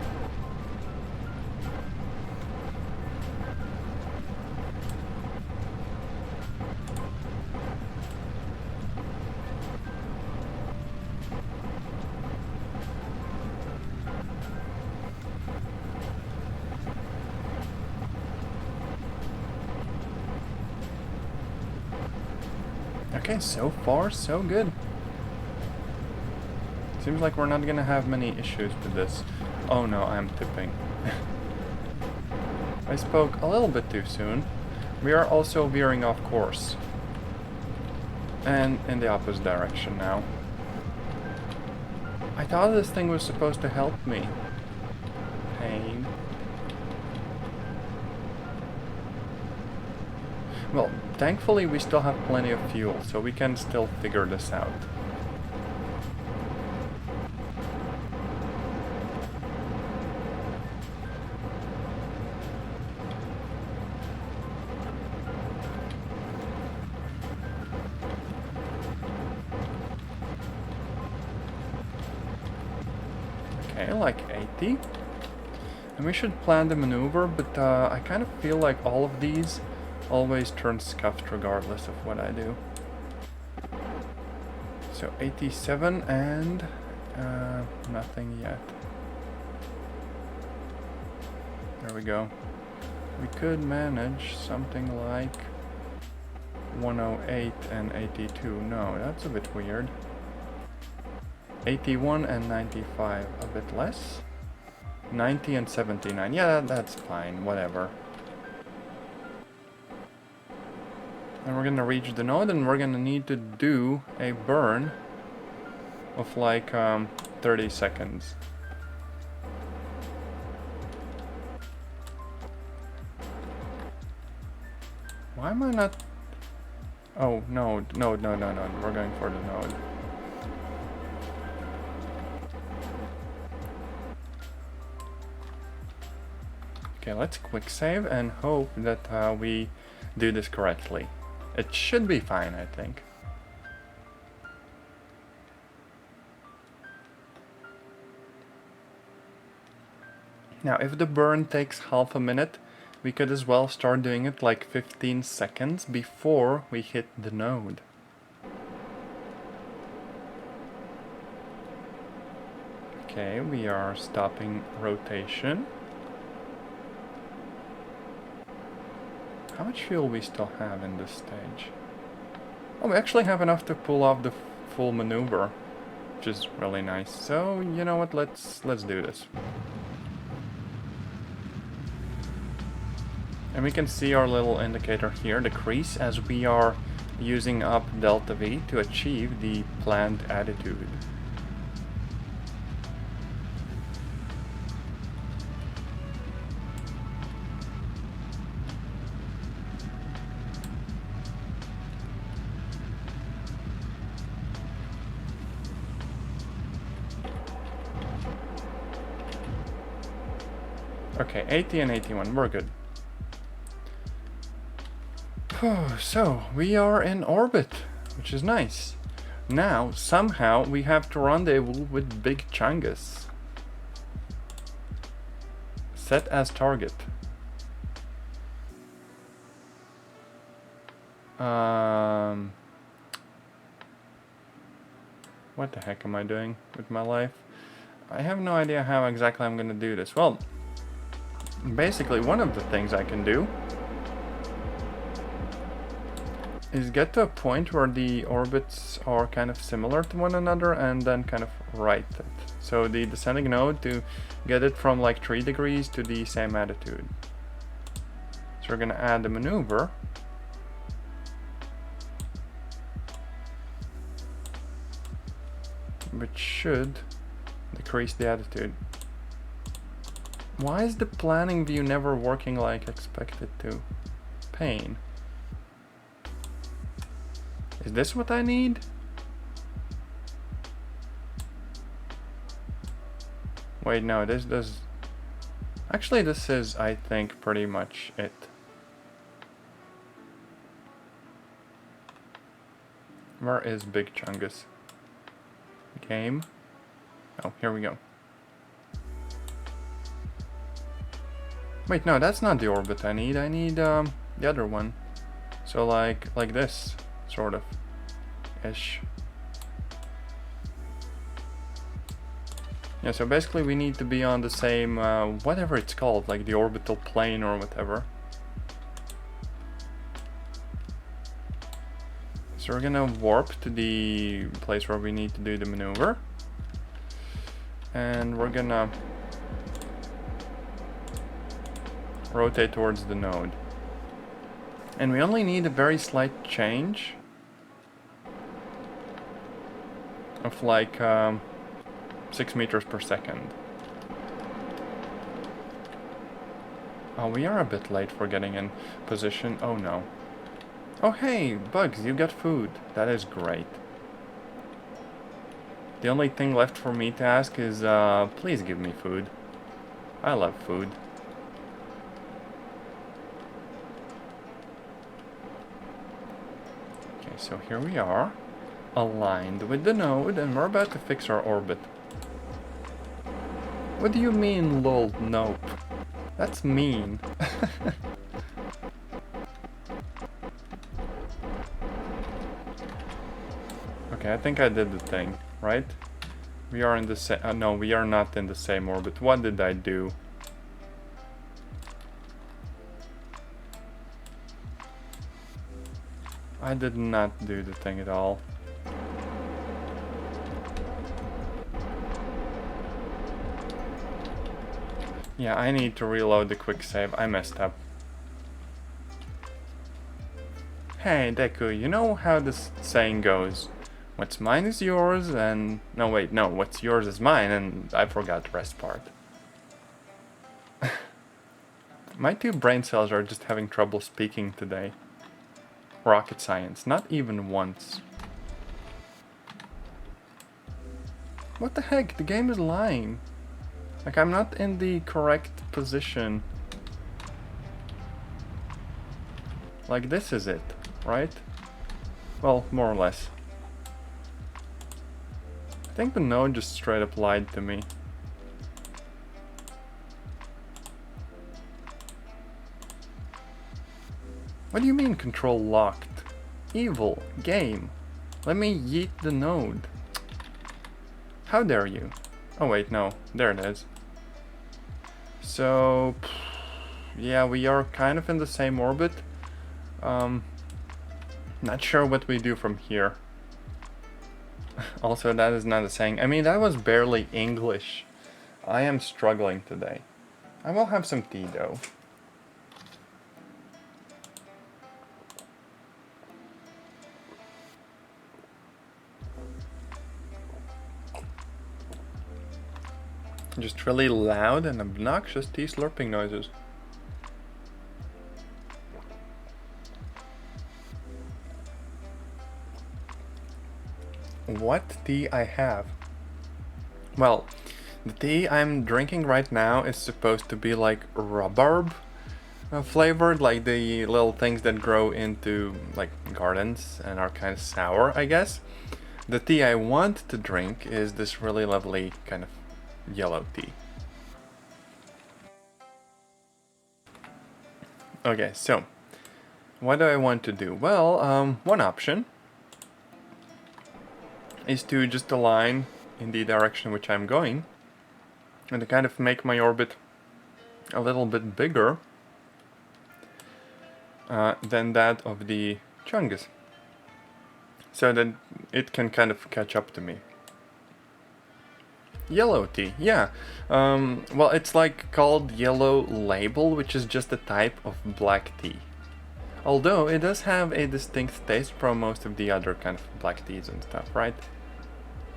Okay, so far so good. Seems like we're not gonna have many issues with this. Oh no, I'm tipping. I spoke a little bit too soon. We are also veering off course. And in the opposite direction now. I thought this thing was supposed to help me. Pain. Well, thankfully we still have plenty of fuel, so we can still figure this out. Okay, like 80. And we should plan the maneuver, but I kind of feel like all of these always turn scuffed regardless of what I do. So 87 and nothing yet. There we go. We could manage something like 108 and 82. No, that's a bit weird. 81 and 95, a bit less. 90 and 79, yeah, that's fine, whatever. And we're gonna reach the node and we're gonna need to do a burn of like 30 seconds. Why am I not... Oh, no, no, no, no, no, we're going for the node. Okay, let's quick save and hope that we do this correctly. It should be fine, I think. Now, if the burn takes half a minute, we could as well start doing it like 15 seconds before we hit the node. Okay, we are stopping rotation. How much fuel we still have in this stage? Oh, we actually have enough to pull off the full maneuver, which is really nice. So, you know what, let's do this. And we can see our little indicator here decrease as we are using up delta V to achieve the planned attitude. Okay, 80 and 81, we're good. So, we are in orbit, which is nice. Now, somehow, we have to rendezvous with Big Chungus. Set as target. What the heck am I doing with my life? I have no idea how exactly I'm gonna do this. Well, basically, one of the things I can do is get to a point where the orbits are kind of similar to one another and then kind of right it. So the descending node to get it from like 3 degrees to the same attitude. So we're gonna add the maneuver. Which should decrease the attitude. Why is the planning view never working like expected to? Pain. Is this what I need? Wait, no, this does... Actually, this is, I think, pretty much it. Where is Big Chungus? Game. Oh, here we go. Wait, no, that's not the orbit I need. I need the other one. So like this. Sort of, ish. Yeah, so basically we need to be on the same, whatever it's called, like the orbital plane or whatever. So we're gonna warp to the place where we need to do the maneuver. And we're gonna rotate towards the node. And we only need a very slight change of like 6 meters per second. Oh, we are a bit late for getting in position. Oh no. Oh hey, Bugs, you got food. That is great. The only thing left for me to ask is, please give me food. I love food. Okay, so here we are, aligned with the node, and we're about to fix our orbit. What do you mean, lol, nope? That's mean. Okay, I think I did the thing, right? We are in the same... no, we are not in the same orbit. What did I do? I did not do the thing at all. Yeah, I need to reload the quick save. I messed up. Hey, Deku, you know how this saying goes? What's mine is yours and... No, wait, no. What's yours is mine and I forgot the rest part. My two brain cells are just having trouble speaking today. Rocket science. Not even once. What the heck? The game is lying. Like, I'm not in the correct position. Like, this is it, right? Well, more or less. I think the node just straight up lied to me. What do you mean control locked? Evil. Game. Let me yeet the node. How dare you? Oh wait, no. There it is. So... yeah, we are kind of in the same orbit. Not sure what we do from here. Also, that is not a saying. I mean, that was barely English. I am struggling today. I will have some tea though. Just really loud and obnoxious tea slurping noises. What tea I have? Well, the tea I'm drinking right now is supposed to be like rhubarb flavored, like the little things that grow into like gardens and are kind of sour, I guess. The tea I want to drink is this really lovely kind of yellow tea. Okay, so what do I want to do? Well, one option is to just align in the direction which I'm going and to kind of make my orbit a little bit bigger than that of the Chungus, so that it can kind of catch up to me. Yellow tea, yeah. Well, it's like called yellow label, which is just a type of black tea. Although it does have a distinct taste from most of the other kind of black teas and stuff, right?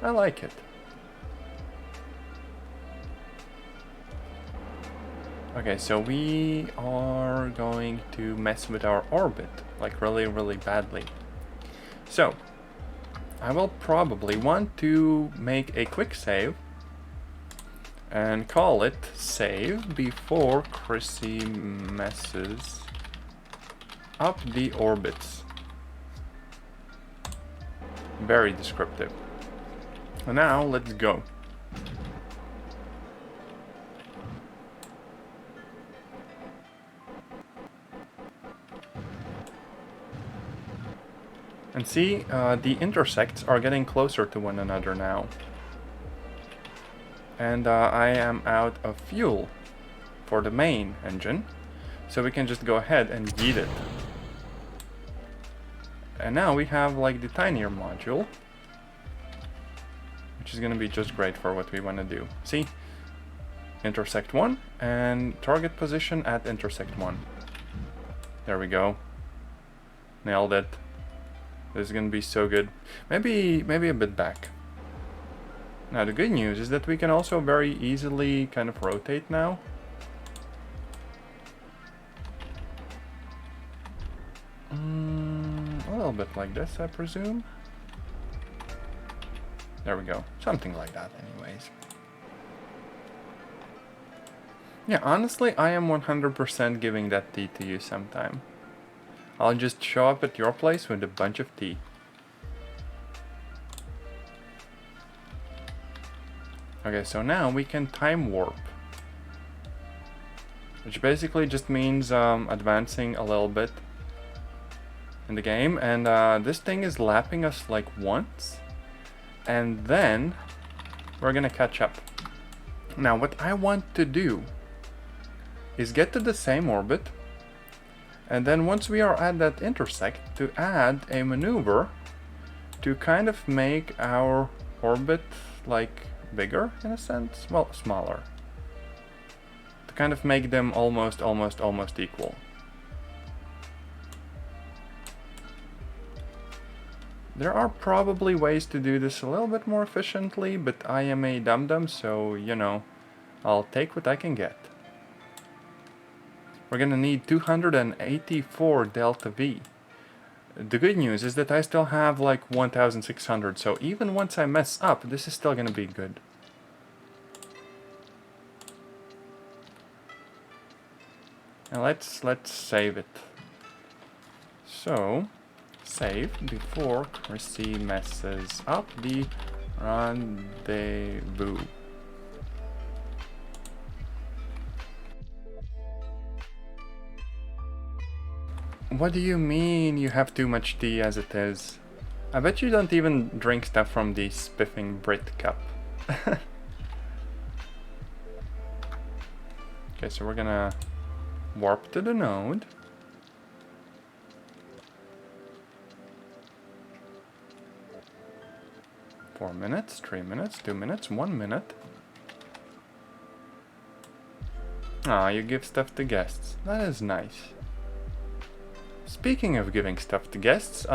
I like it. Okay, so we are going to mess with our orbit, like really, really badly. So, I will probably want to make a quick save and call it save before Chrissy messes up the orbits. Very descriptive. And now let's go. And see, the intersects are getting closer to one another now. And I am out of fuel for the main engine, so we can just go ahead and yeet it. And now we have like the tinier module, which is gonna be just great for what we want to do. See? Intersect 1 and target position at intersect 1. There we go. Nailed it. This is gonna be so good. Maybe a bit back. Now the good news is that we can also very easily kind of rotate now. A little bit like this, I presume. There we go. Something like that anyways. Yeah, honestly, I am 100% giving that tea to you sometime. I'll just show up at your place with a bunch of tea. Okay, so now we can time warp. Which basically just means advancing a little bit in the game. And this thing is lapping us like once. And then we're gonna catch up. Now what I want to do is get to the same orbit, and then once we are at that intersect, to add a maneuver to kind of make our orbit like bigger in a sense, well, smaller, to kind of make them almost equal. There are probably ways to do this a little bit more efficiently, but I am a dum-dum, so, you know, I'll take what I can get. We're gonna need 284 delta V. The good news is that I still have like 1600, so even once I mess up, this is still gonna be good. And let's save it. So, save before Chrissy messes up the rendezvous. What do you mean you have too much tea as it is? I bet you don't even drink stuff from the spiffing Brit cup. Okay, so we're gonna warp to the node. Four minutes, 3 minutes, 2 minutes, 1 minute. Ah, you give stuff to guests. That is nice. Speaking of giving stuff to guests,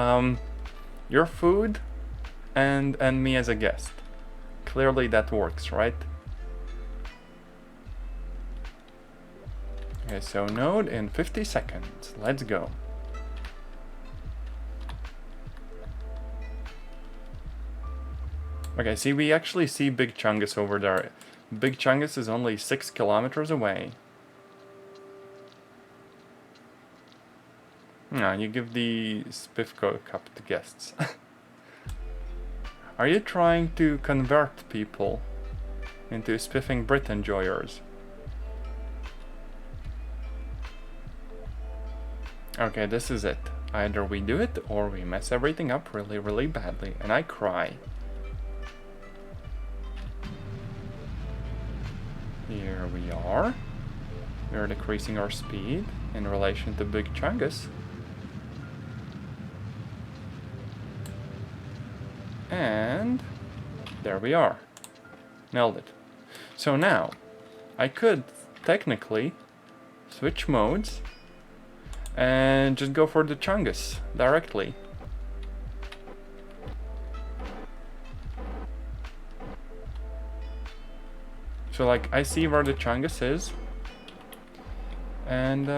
your food and me as a guest. Clearly that works, right? Okay, so node in 50 seconds. Let's go. Okay, see, we actually see Big Chungus over there. Big Chungus is only 6 kilometers away. No, you give the Spiffco cup to guests. Are you trying to convert people into spiffing Brit enjoyers? Okay, this is it. Either we do it or we mess everything up really badly and I cry. Here we are. We are decreasing our speed in relation to Big Chungus. And there we are. Nailed it. So now, I could technically switch modes and just go for the Chungus directly. So like, I see where the Chungus is, and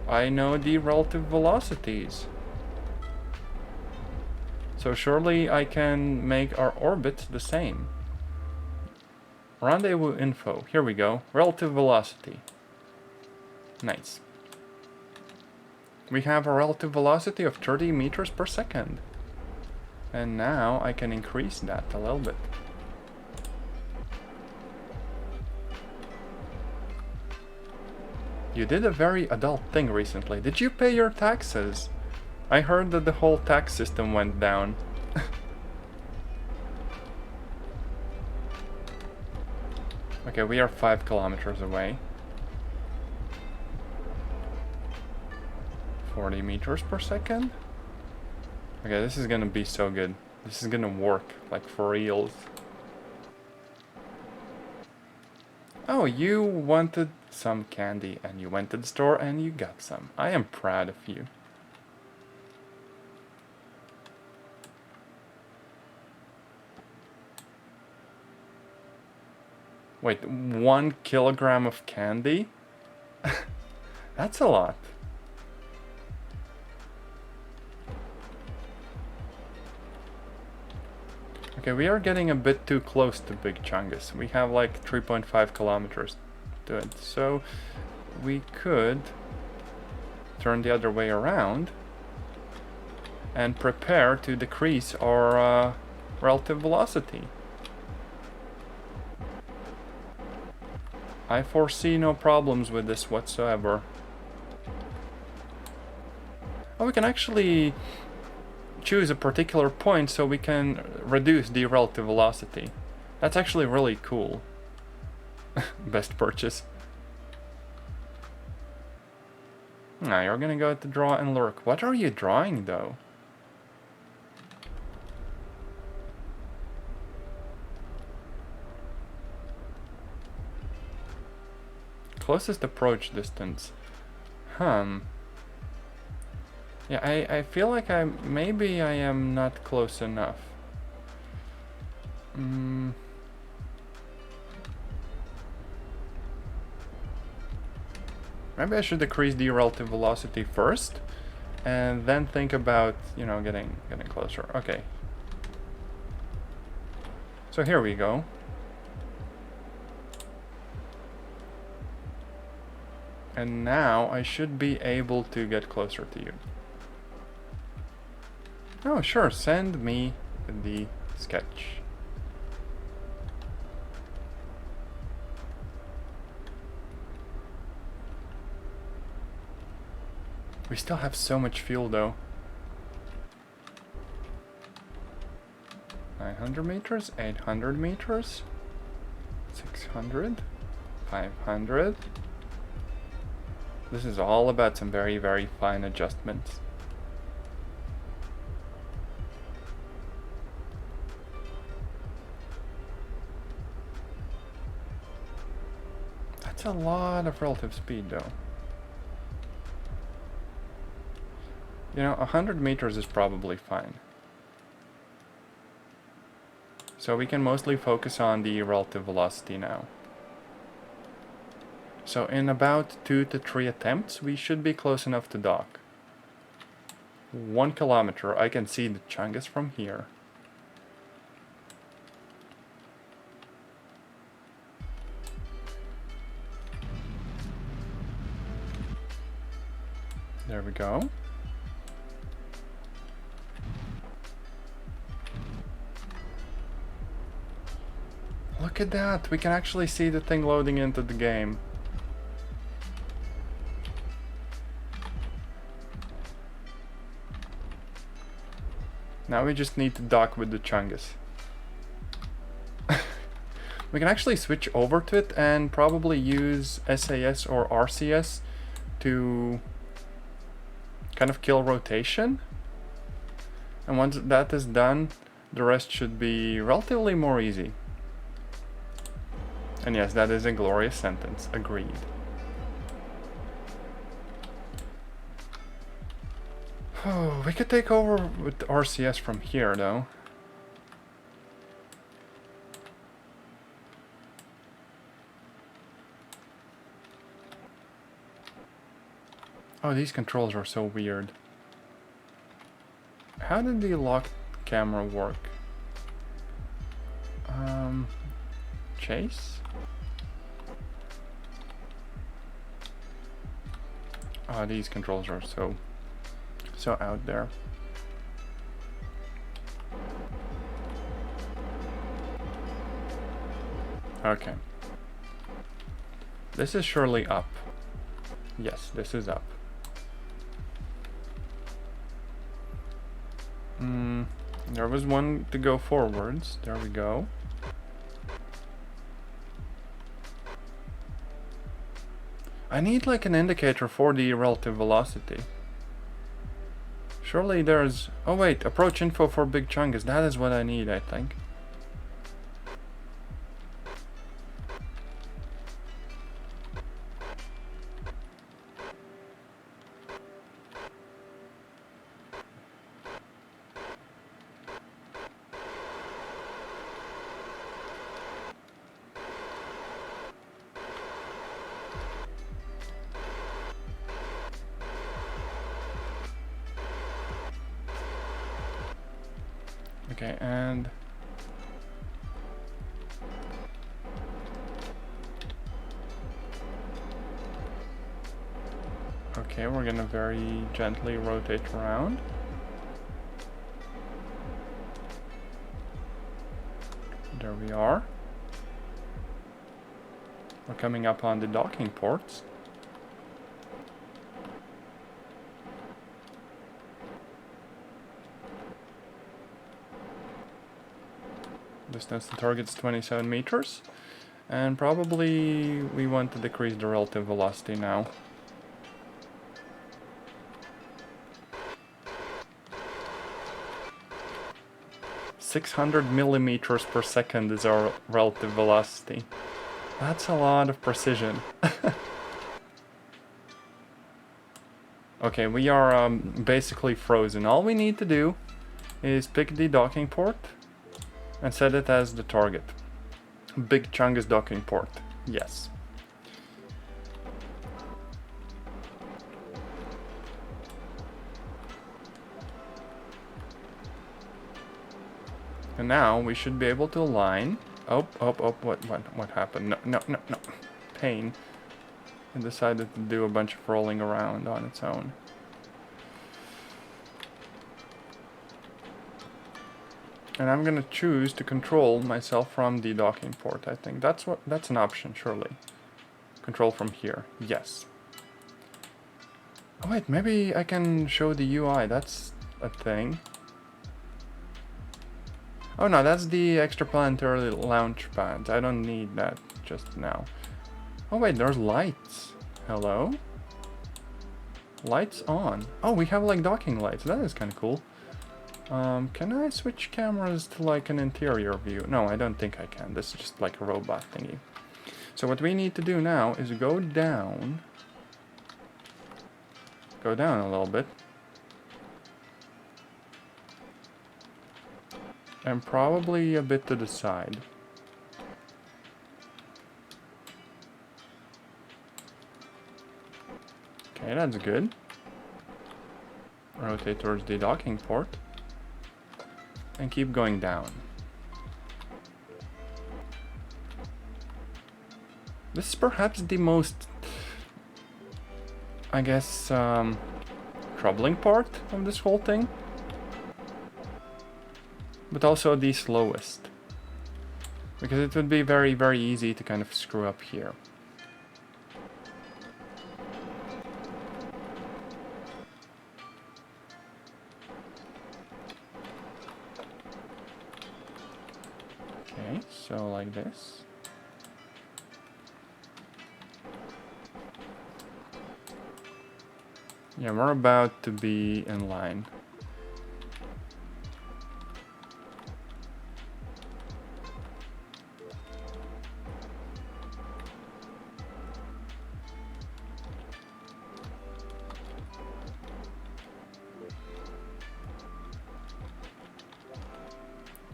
I know the relative velocities. So surely I can make our orbits the same. Rendezvous info, here we go, relative velocity. Nice. We have a relative velocity of 30 meters per second. And now I can increase that a little bit. You did a very adult thing recently. Did you pay your taxes? I heard that the whole tax system went down. Okay, we are 5 kilometers away. 40 meters per second? Okay, this is gonna be so good. This is gonna work, like for reals. Oh, you wanted some candy and you went to the store and you got some. I am proud of you. Wait, 1 kilogram of candy? That's a lot. Okay, we are getting a bit too close to Big Chungus. We have like 3.5 kilometers to it. So we could turn the other way around and prepare to decrease our relative velocity. I foresee no problems with this whatsoever. Oh, we can actually choose a particular point so we can reduce the relative velocity. That's actually really cool. Best purchase. Now you're gonna go to draw and lurk. What are you drawing though? closest approach distance. Yeah, I feel like maybe I am not close enough. Maybe I should decrease the relative velocity first, and then think about, you know, getting closer. Okay. So here we go. And now I should be able to get closer to you. Oh, sure, send me the sketch. We still have so much fuel though. 900 meters, 800 meters, 600, 500. This is all about some very, very fine adjustments. That's a lot of relative speed though. You know, 100 meters is probably fine. So we can mostly focus on the relative velocity now. So in about 2 to 3 attempts, we should be close enough to dock. 1 kilometer, I can see the Chungus from here. There we go. Look at that, we can actually see the thing loading into the game. Now we just need to dock with the Chungus. We can actually switch over to it and probably use SAS or RCS to kind of kill rotation. And once that is done, the rest should be relatively more easy. And yes, that is a glorious sentence. Agreed. Oh, we could take over with RCS from here, though. Oh, these controls are so weird. How did the locked camera work? Chase? Oh, these controls are so out there. Okay. This is surely up. Yes, this is up. There was one to go forwards. There we go. I need like an indicator for the relative velocity. Surely there's... Oh wait, approach info for Big Chungus. That is what I need, I think. Okay, and... Okay, we're gonna very gently rotate around. There we are. We're coming up on the docking ports. Distance to target is 27 meters. And probably we want to decrease the relative velocity now. .600 millimeters per second is our relative velocity. That's a lot of precision. Okay, we are basically frozen. All we need to do is pick the docking port and set it as the target. Big Chungus docking port. Yes. And now we should be able to align. Oh, what happened? No. Pain. It decided to do a bunch of rolling around on its own. And I'm gonna choose to control myself from the docking port. I think that's an option, surely. Control from here. Yes. Oh wait, maybe I can show the UI. That's a thing. Oh no, that's the extraplanetary launch pad. I don't need that just now. Oh wait, there's lights. Hello? Lights on. Oh, we have like docking lights. That is kind of cool. Can I switch cameras to like an interior view? No, I don't think I can. This is just like a robot thingy. So what we need to do now is go down. Go down a little bit. And probably a bit to the side. Okay, that's good. Rotate towards the docking port. And keep going down. This is perhaps the most, I guess, troubling part of this whole thing. But also the slowest. Because it would be very, very easy to kind of screw up here. Okay, so like this. Yeah, we're about to be in line.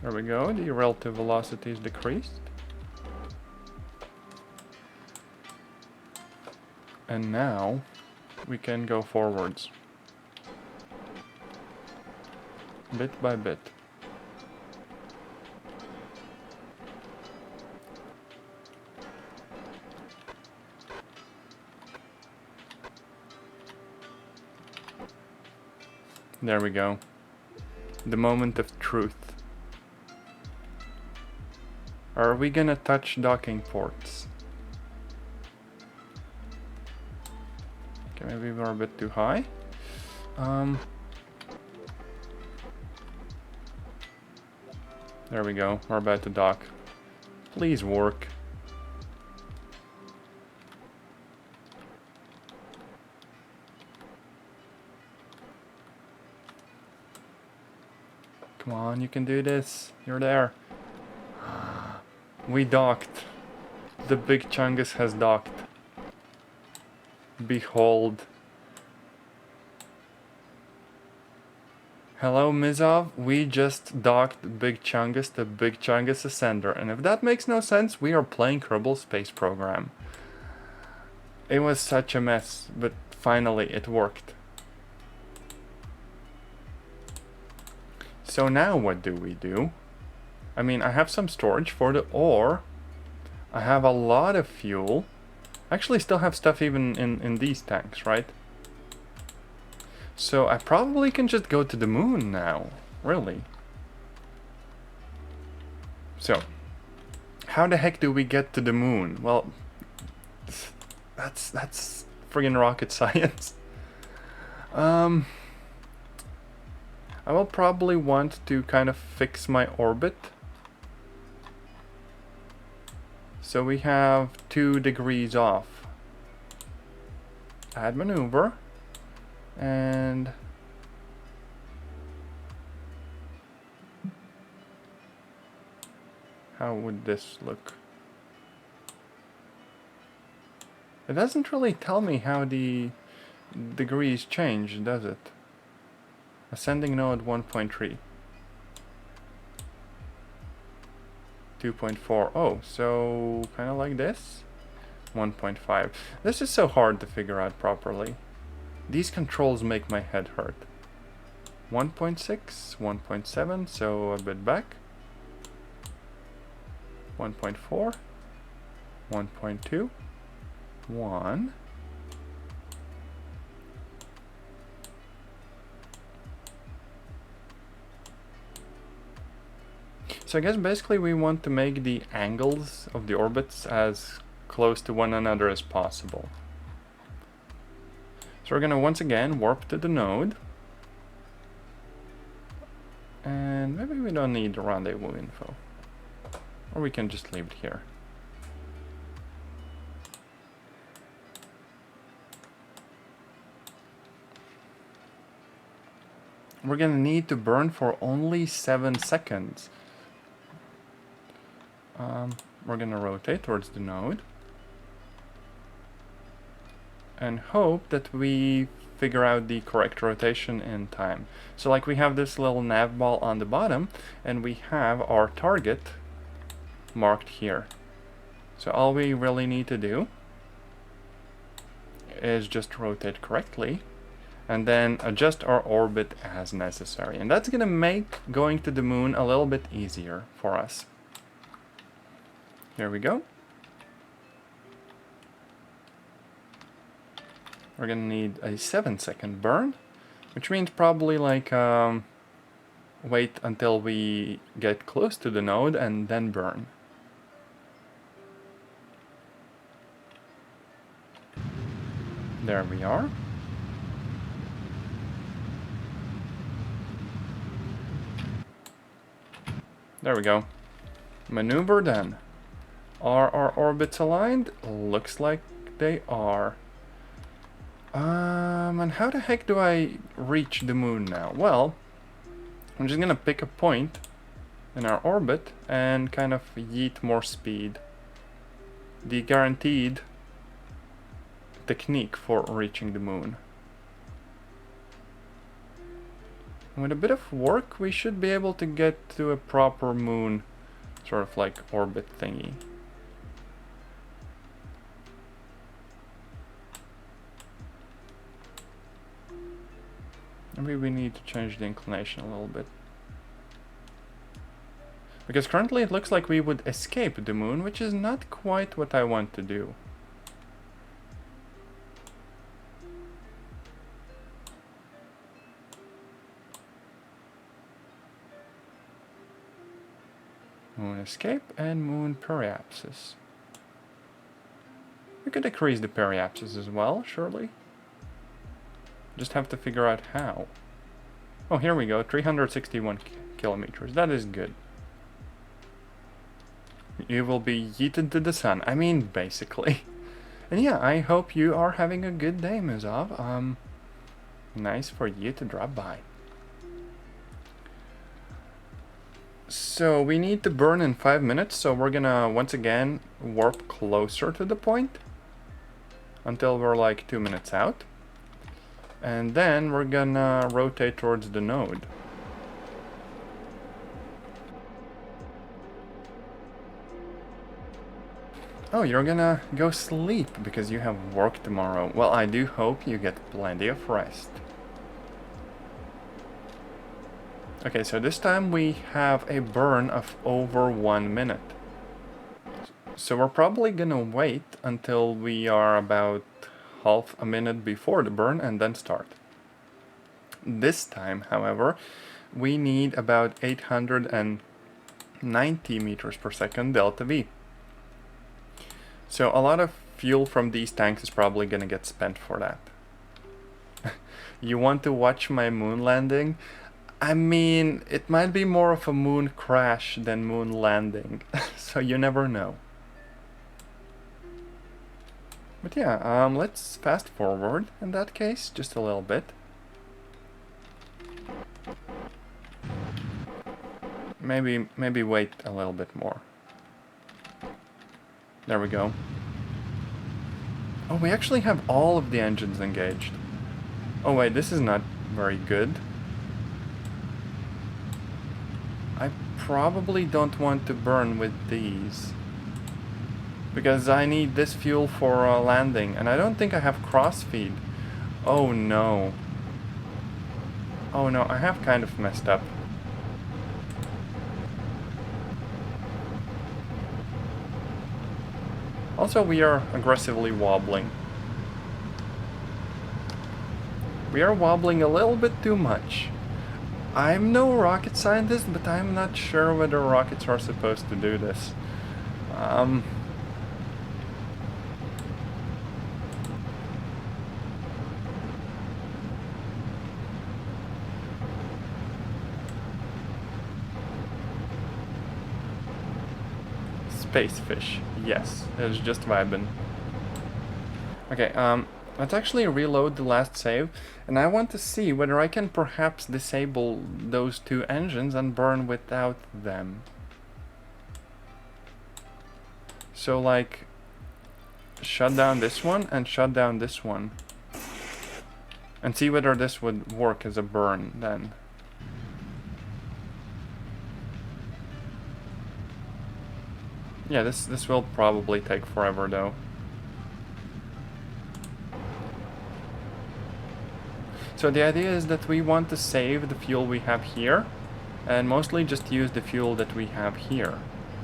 There we go, the relative velocity is decreased. And now we can go forwards. Bit by bit. There we go. The moment of truth. Are we gonna touch docking ports? Okay, maybe we're a bit too high. There we go. We're about to dock. Please work. Come on, you can do this. You're there. We docked. The Big Chungus has docked. Behold. Hello, Mizov. We just docked Big Chungus, the Big Chungus Ascender. And if that makes no sense, we are playing Kerbal Space Program. It was such a mess, but finally it worked. So now what do we do? I mean, I have some storage for the ore. I have a lot of fuel. I actually still have stuff even in these tanks, right? So I probably can just go to the moon now, really. So, how the heck do we get to the moon? Well, that's friggin' rocket science. I will probably want to kind of fix my orbit. So we have 2 degrees off. Add maneuver. And how would this look? It doesn't really tell me how the degrees change, does it? Ascending node 1.3. 2.4. Oh, so kind of like this? 1.5. This is so hard to figure out properly. These controls make my head hurt. 1.6, 1.7, so a bit back. 1.4, 1.2, 1. So I guess basically we want to make the angles of the orbits as close to one another as possible. So we're gonna once again warp to the node. And maybe we don't need the rendezvous info. Or we can just leave it here. We're gonna need to burn for only 7 seconds. We're gonna rotate towards the node. And hope that we figure out the correct rotation in time. So like we have this little nav ball on the bottom, and we have our target marked here. So all we really need to do is just rotate correctly and then adjust our orbit as necessary. And that's gonna make going to the moon a little bit easier for us. Here we go. We're gonna need a 7-second burn, which means probably like wait until we get close to the node and then burn. There we are. There we go. Maneuver done. Are our orbits aligned? Looks like they are. And how the heck do I reach the moon now? Well, I'm just gonna pick a point in our orbit and kind of yeet more speed. The guaranteed technique for reaching the moon. With a bit of work, we should be able to get to a proper moon, sort of like orbit thingy. Maybe we need to change the inclination a little bit. Because currently it looks like we would escape the moon, which is not quite what I want to do. Moon escape and moon periapsis. We could decrease the periapsis as well, surely. Just have to figure out how. Oh, here we go, 361 kilometers. That is good. You will be yeeted to the sun. I mean, basically. And yeah, I hope you are having a good day, Mizov. Nice for you to drop by. So we need to burn in 5 minutes, so we're gonna once again warp closer to the point until we're like 2 minutes out. And then we're gonna rotate towards the node. Oh, you're gonna go sleep because you have work tomorrow. Well, I do hope you get plenty of rest. Okay, so this time we have a burn of over 1 minute. So we're probably gonna wait until we are about half a minute before the burn and then start. This time, however, we need about 890 meters per second delta V. So a lot of fuel from these tanks is probably gonna get spent for that. You want to watch my moon landing? I mean, it might be more of a moon crash than moon landing, so you never know. But yeah, let's fast forward in that case, just a little bit. Maybe wait a little bit more. There we go. Oh, we actually have all of the engines engaged. Oh wait, this is not very good. I probably don't want to burn with these. Because I need this fuel for landing, and I don't think I have crossfeed. Oh no. Oh no, I have kind of messed up. Also, we are aggressively wobbling. We are wobbling a little bit too much. I'm no rocket scientist, but I'm not sure whether rockets are supposed to do this. Space fish. Yes, it was just vibing. Okay, let's actually reload the last save, and I want to see whether I can perhaps disable those two engines and burn without them. So, like, shut down this one and shut down this one. And see whether this would work as a burn then. Yeah, this will probably take forever though. So the idea is that we want to save the fuel we have here, and mostly just use the fuel that we have here.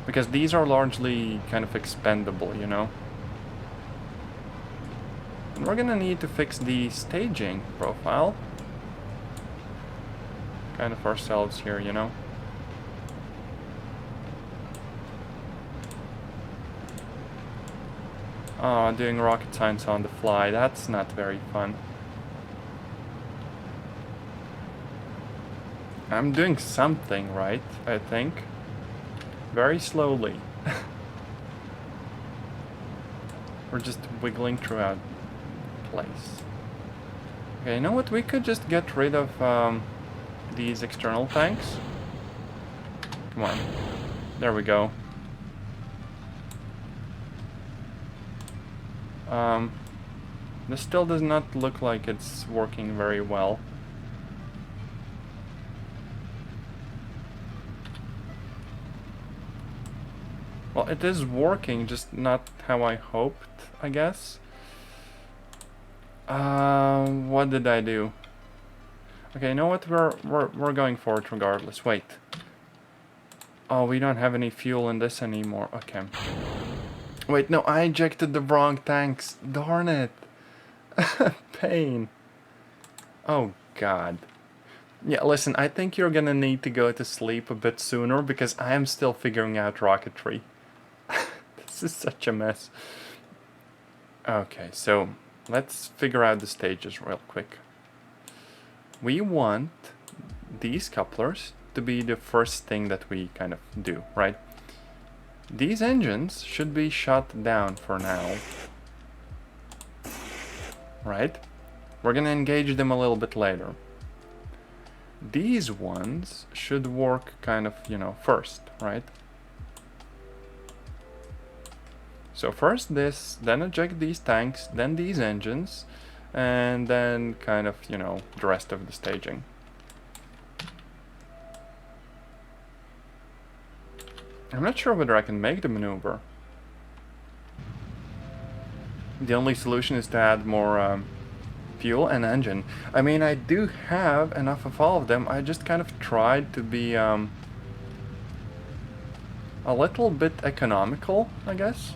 Because these are largely kind of expendable, you know? And we're gonna need to fix the staging profile. Kind of ourselves here, you know? Oh, doing rocket science on the fly, that's not very fun. I'm doing something right, I think. Very slowly. We're just wiggling throughout the place. Okay, you know what? We could just get rid of these external tanks. Come on. There we go. This still does not look like it's working very well. Well, it is working, just not how I hoped, I guess. What did I do? Okay, you know what? We're going for it regardless. Wait. Oh, we don't have any fuel in this anymore. Okay. Wait, no, I ejected the wrong tanks. Darn it. Pain. Oh, God. Yeah, listen, I think you're gonna need to go to sleep a bit sooner because I am still figuring out rocketry. This is such a mess. Okay, so let's figure out the stages real quick. We want these couplers to be the first thing that we kind of do, right? These engines should be shut down for now. Right? We're gonna engage them a little bit later. These ones should work kind of, you know, first, right? So first this, then eject these tanks, then these engines, and then kind of, you know, the rest of the staging. I'm not sure whether I can make the maneuver. The only solution is to add more fuel and engine. I mean, I do have enough of all of them. I just kind of tried to be a little bit economical, I guess.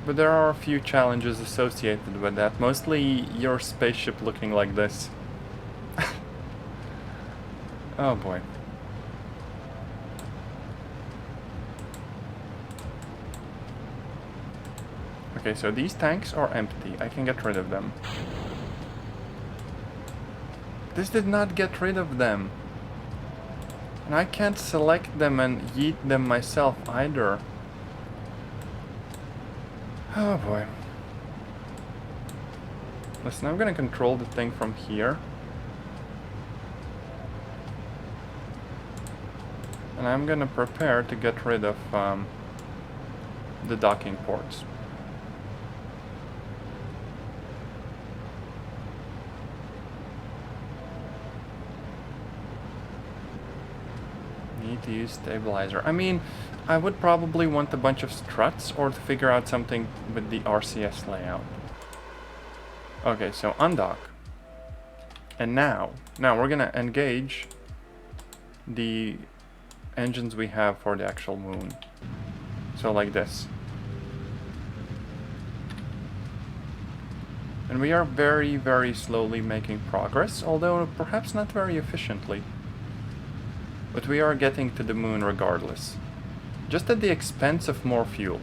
But there are a few challenges associated with that. Mostly your spaceship looking like this. Oh boy. Okay, so these tanks are empty. I can get rid of them. This did not get rid of them. And I can't select them and yeet them myself either. Oh boy. Listen, I'm gonna control the thing from here. And I'm gonna prepare to get rid of the docking ports. Need to use stabilizer. I mean, I would probably want a bunch of struts or to figure out something with the RCS layout. Okay, so undock. And now we're gonna engage the engines we have for the actual moon. So like this. And we are very, very slowly making progress, although perhaps not very efficiently. But we are getting to the moon regardless. Just at the expense of more fuel.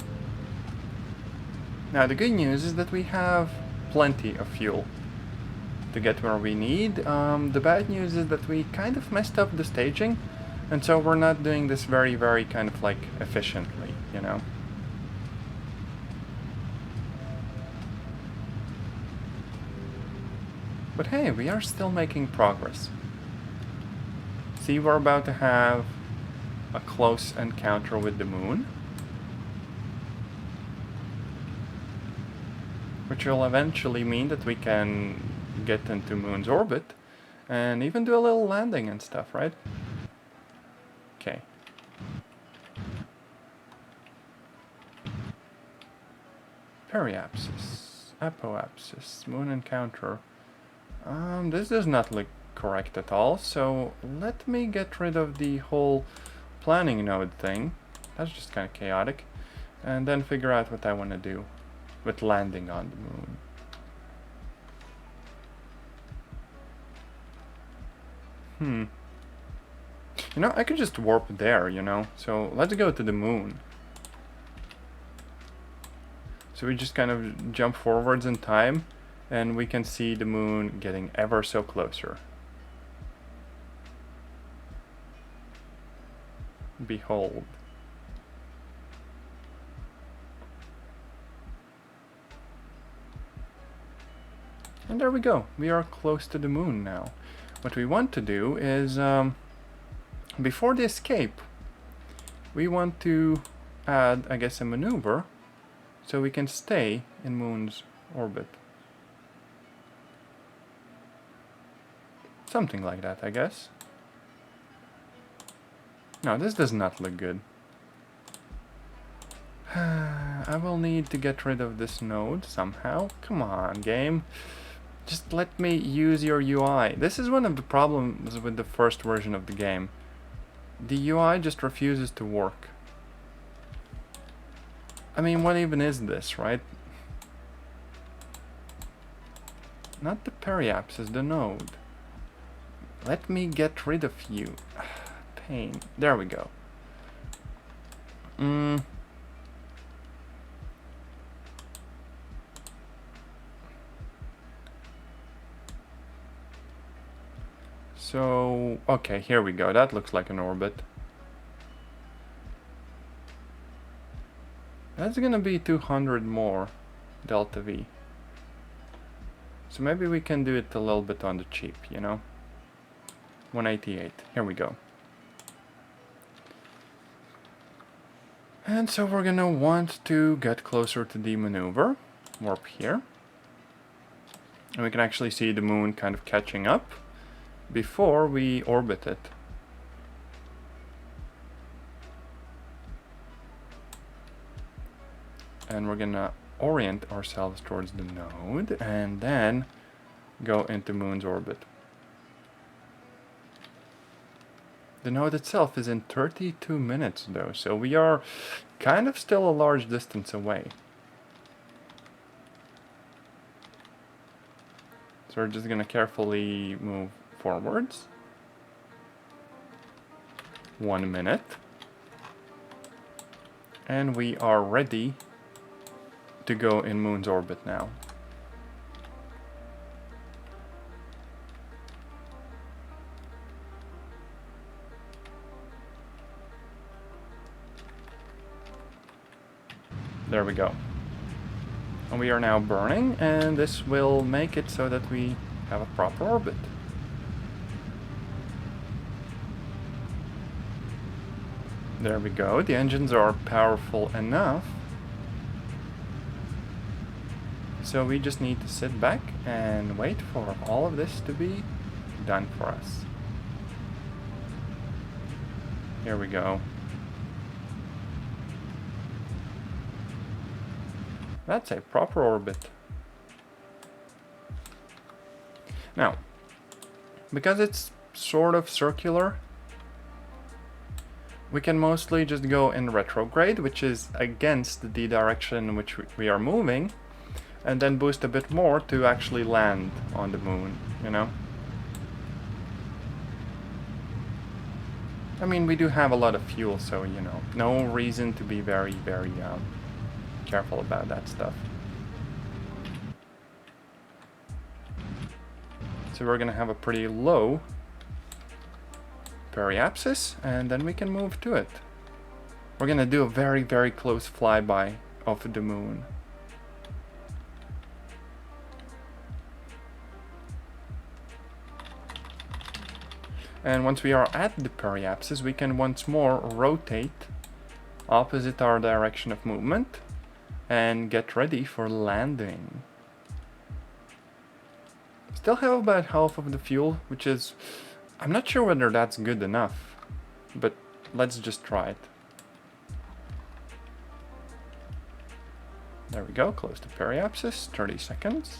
Now the good news is that we have plenty of fuel to get where we need. The bad news is that we kind of messed up the staging, and so we're not doing this very, very kind of like efficiently, you know? But hey, we are still making progress. See, we're about to have a close encounter with the moon, which will eventually mean that we can get into moon's orbit and even do a little landing and stuff, right? Okay. Periapsis, apoapsis, moon encounter. This does not look correct at all, so let me get rid of the whole planning node thing. That's just kind of chaotic. And then figure out what I want to do with landing on the moon. You know, I could just warp there, you know? So let's go to the moon. So we just kind of jump forwards in time, and we can see the moon getting ever so closer. Behold. And there we go. We are close to the moon now. What we want to do is, before the escape, we want to add, I guess, a maneuver so we can stay in moon's orbit. Something like that, I guess. No, this does not look good. I will need to get rid of this node somehow. Come on, game. Just let me use your UI. This is one of the problems with the first version of the game. The UI just refuses to work. I mean, what even is this, right? Not the periapsis, the node. Let me get rid of you. Pain. There we go. So, okay, here we go. That looks like an orbit. That's gonna be 200 more delta V. So maybe we can do it a little bit on the cheap, you know? 188. Here we go. And so we're gonna want to get closer to the maneuver. Warp here. And we can actually see the moon kind of catching up before we orbit it. And we're gonna orient ourselves towards the node and then go into moon's orbit. The node itself is in 32 minutes though, so we are kind of still a large distance away. So we're just gonna carefully move forwards. 1 minute. And we are ready to go in moon's orbit now. There we go. And we are now burning, and this will make it so that we have a proper orbit. There we go. The engines are powerful enough. So we just need to sit back and wait for all of this to be done for us. Here we go. That's a proper orbit. Now, because it's sort of circular, we can mostly just go in retrograde, which is against the direction in which we are moving, and then boost a bit more to actually land on the moon, you know? I mean, we do have a lot of fuel, so, you know, no reason to be very, very careful about that stuff. So we're gonna have a pretty low periapsis, and then we can move to it. We're gonna do a very, very close flyby of the moon. And once we are at the periapsis, we can once more rotate opposite our direction of movement and get ready for landing. Still have about half of the fuel, which is... I'm not sure whether that's good enough, but let's just try it. There we go, close to periapsis, 30 seconds.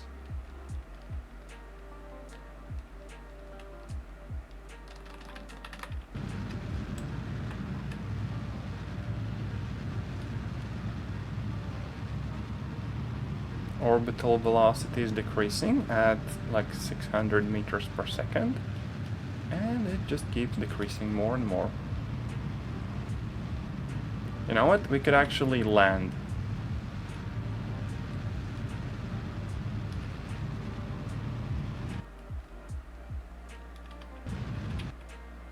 Orbital velocity is decreasing at like 600 meters per second, and it just keeps decreasing more and more. You know what? We could actually land.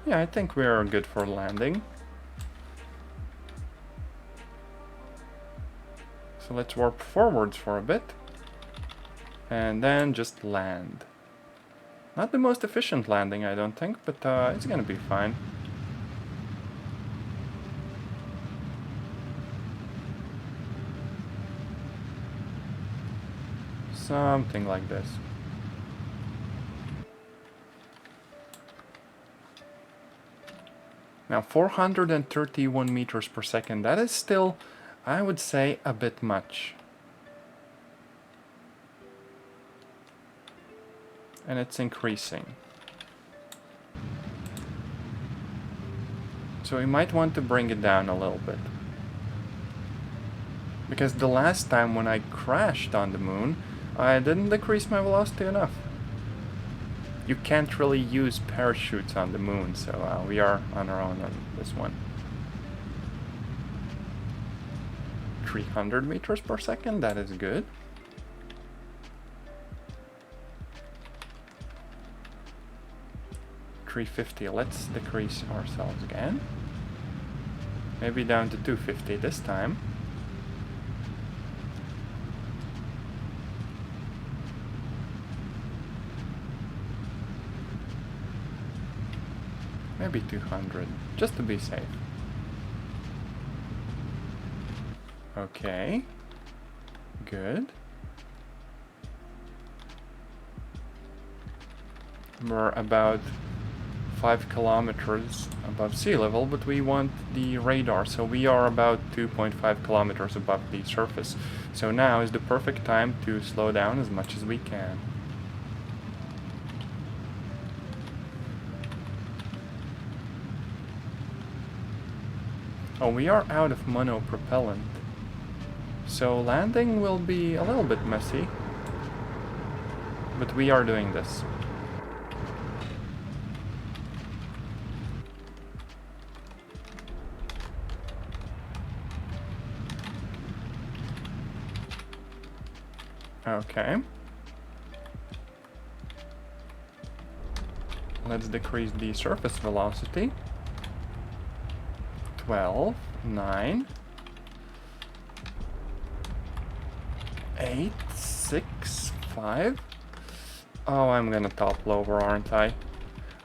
Yeah, I think we are good for landing. So let's warp forwards for a bit. And then just land. Not the most efficient landing, I don't think, but it's gonna be fine. Something like this. Now 431 meters per second, that is still, I would say, a bit much. And it's increasing. So we might want to bring it down a little bit. Because the last time when I crashed on the moon, I didn't decrease my velocity enough. You can't really use parachutes on the moon, so we are on our own on this one. 300 meters per second, that is good. $350, let's decrease ourselves again. Maybe down to $250 this time. Maybe 200, just to be safe. Okay, good. We're about 5 kilometers above sea level, but we want the radar, so we are about 2.5 kilometers above the surface. So now is the perfect time to slow down as much as we can. Oh, we are out of monopropellant, so landing will be a little bit messy, but we are doing this. Okay. Let's decrease the surface velocity. 12, 9, 8, 6, 5. Oh, I'm gonna topple over, aren't I?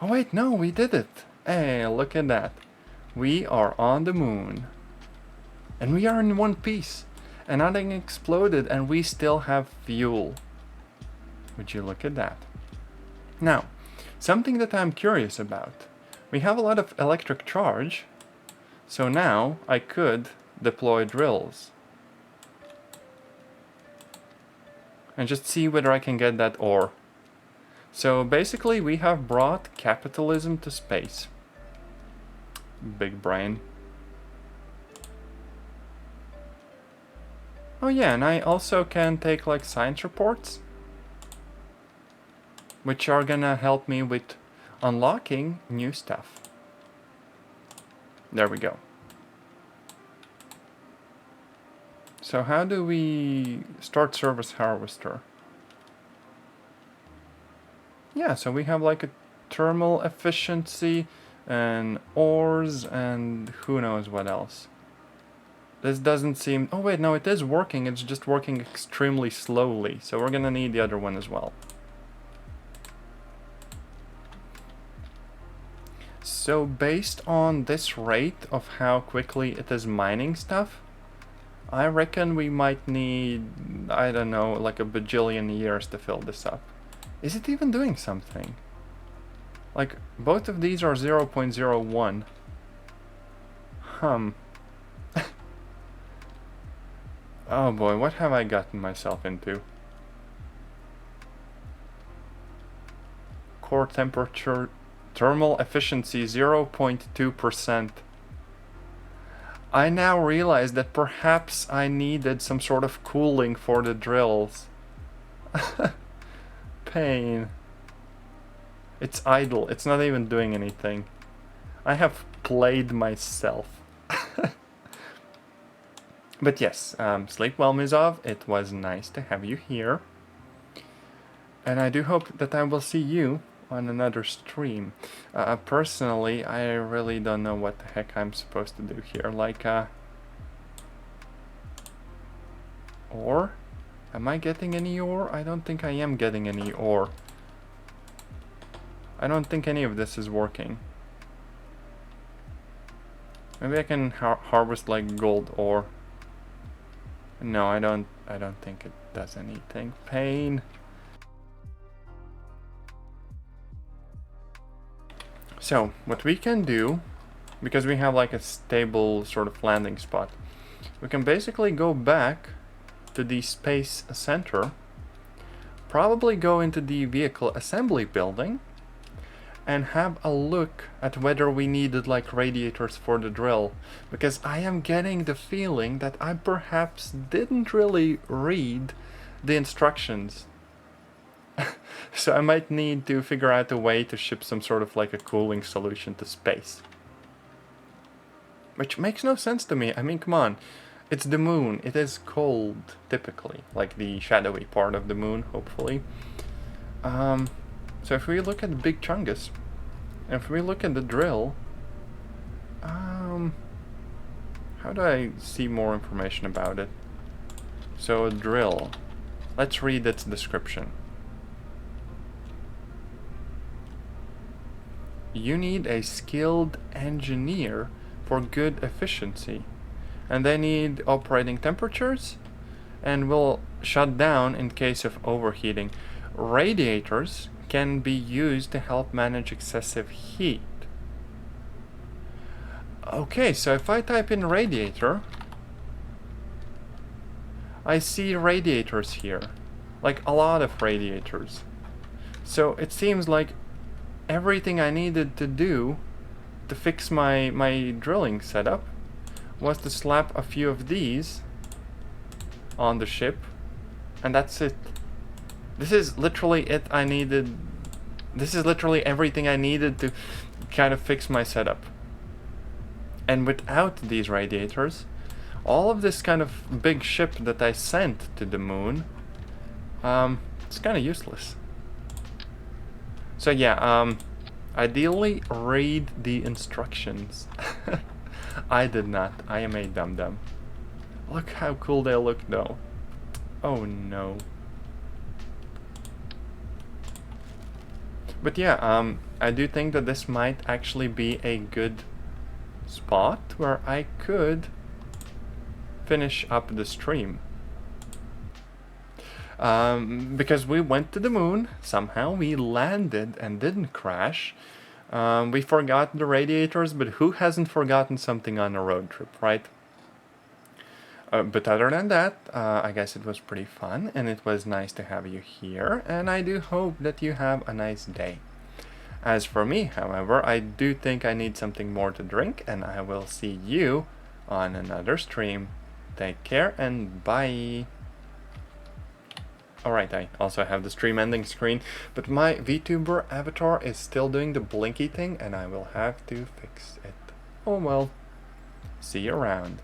Oh wait, no, we did it. Hey, look at that. We are on the moon. And we are in one piece. And nothing exploded, and we still have fuel. Would you look at that? Now, something that I'm curious about. We have a lot of electric charge, So now I could deploy drills. And just see whether I can get that ore. So basically we have brought capitalism to space. Big brain. Oh yeah, and I also can take like science reports, which are gonna help me with unlocking new stuff. There we go. So how do we start service harvester? Yeah, so we have like a thermal efficiency and ores and who knows what else. This doesn't seem... Oh wait, no, it is working. It's just working extremely slowly. So we're gonna need the other one as well. So based on this rate of how quickly it is mining stuff, I reckon we might need, I don't know, like a bajillion years to fill this up. Is it even doing something? Like, both of these are 0.01. Oh boy, what have I gotten myself into? Core temperature, thermal efficiency 0.2%. I now realize that perhaps I needed some sort of cooling for the drills. Pain. It's idle, it's not even doing anything. I have played myself. But yes, sleep well, Mizov. It was nice to have you here. And I do hope that I will see you on another stream. Personally, I really don't know what the heck I'm supposed to do here. Like, ore? Am I getting any ore? I don't think I am getting any ore. I don't think any of this is working. Maybe I can harvest like gold ore. No, I don't think it does anything. Pain. So, what we can do, because we have like a stable sort of landing spot, we can basically go back to the space center, probably go into the vehicle assembly building, and have a look at whether we needed like radiators for the drill, because I am getting the feeling that I perhaps didn't really read the instructions. So I might need to figure out a way to ship some sort of like a cooling solution to space. Which makes no sense to me. I mean, come on. It's the moon. It is cold, typically. Like the shadowy part of the moon, hopefully. So if we look at Big Chungus, if we look at the drill, how do I see more information about it? So drill, let's read its description. You need a skilled engineer for good efficiency, and they need operating temperatures and will shut down in case of overheating. Radiators can be used to help manage excessive heat. Okay, so if I type in radiator, I see radiators here, like a lot of radiators. So it seems like everything I needed to do to fix my drilling setup was to slap a few of these on the ship, and that's it. This is literally it I needed. This is literally everything I needed to kind of fix my setup. And without these radiators, all of this kind of big ship that I sent to the moon, it's kind of useless. So yeah, ideally read the instructions. I did not. I am a dum-dum. Look how cool they look though. Oh no. But yeah, I do think that this might actually be a good spot where I could finish up the stream. Because we went to the moon, somehow we landed and didn't crash, We forgot the radiators, but who hasn't forgotten something on a road trip, right? But other than that, I guess it was pretty fun, and it was nice to have you here, and I do hope that you have a nice day. As for me, however, I do think I need something more to drink, and I will see you on another stream. Take care, and bye! Alright, I also have the stream ending screen, but my VTuber avatar is still doing the blinky thing, and I will have to fix it. Oh well. See you around.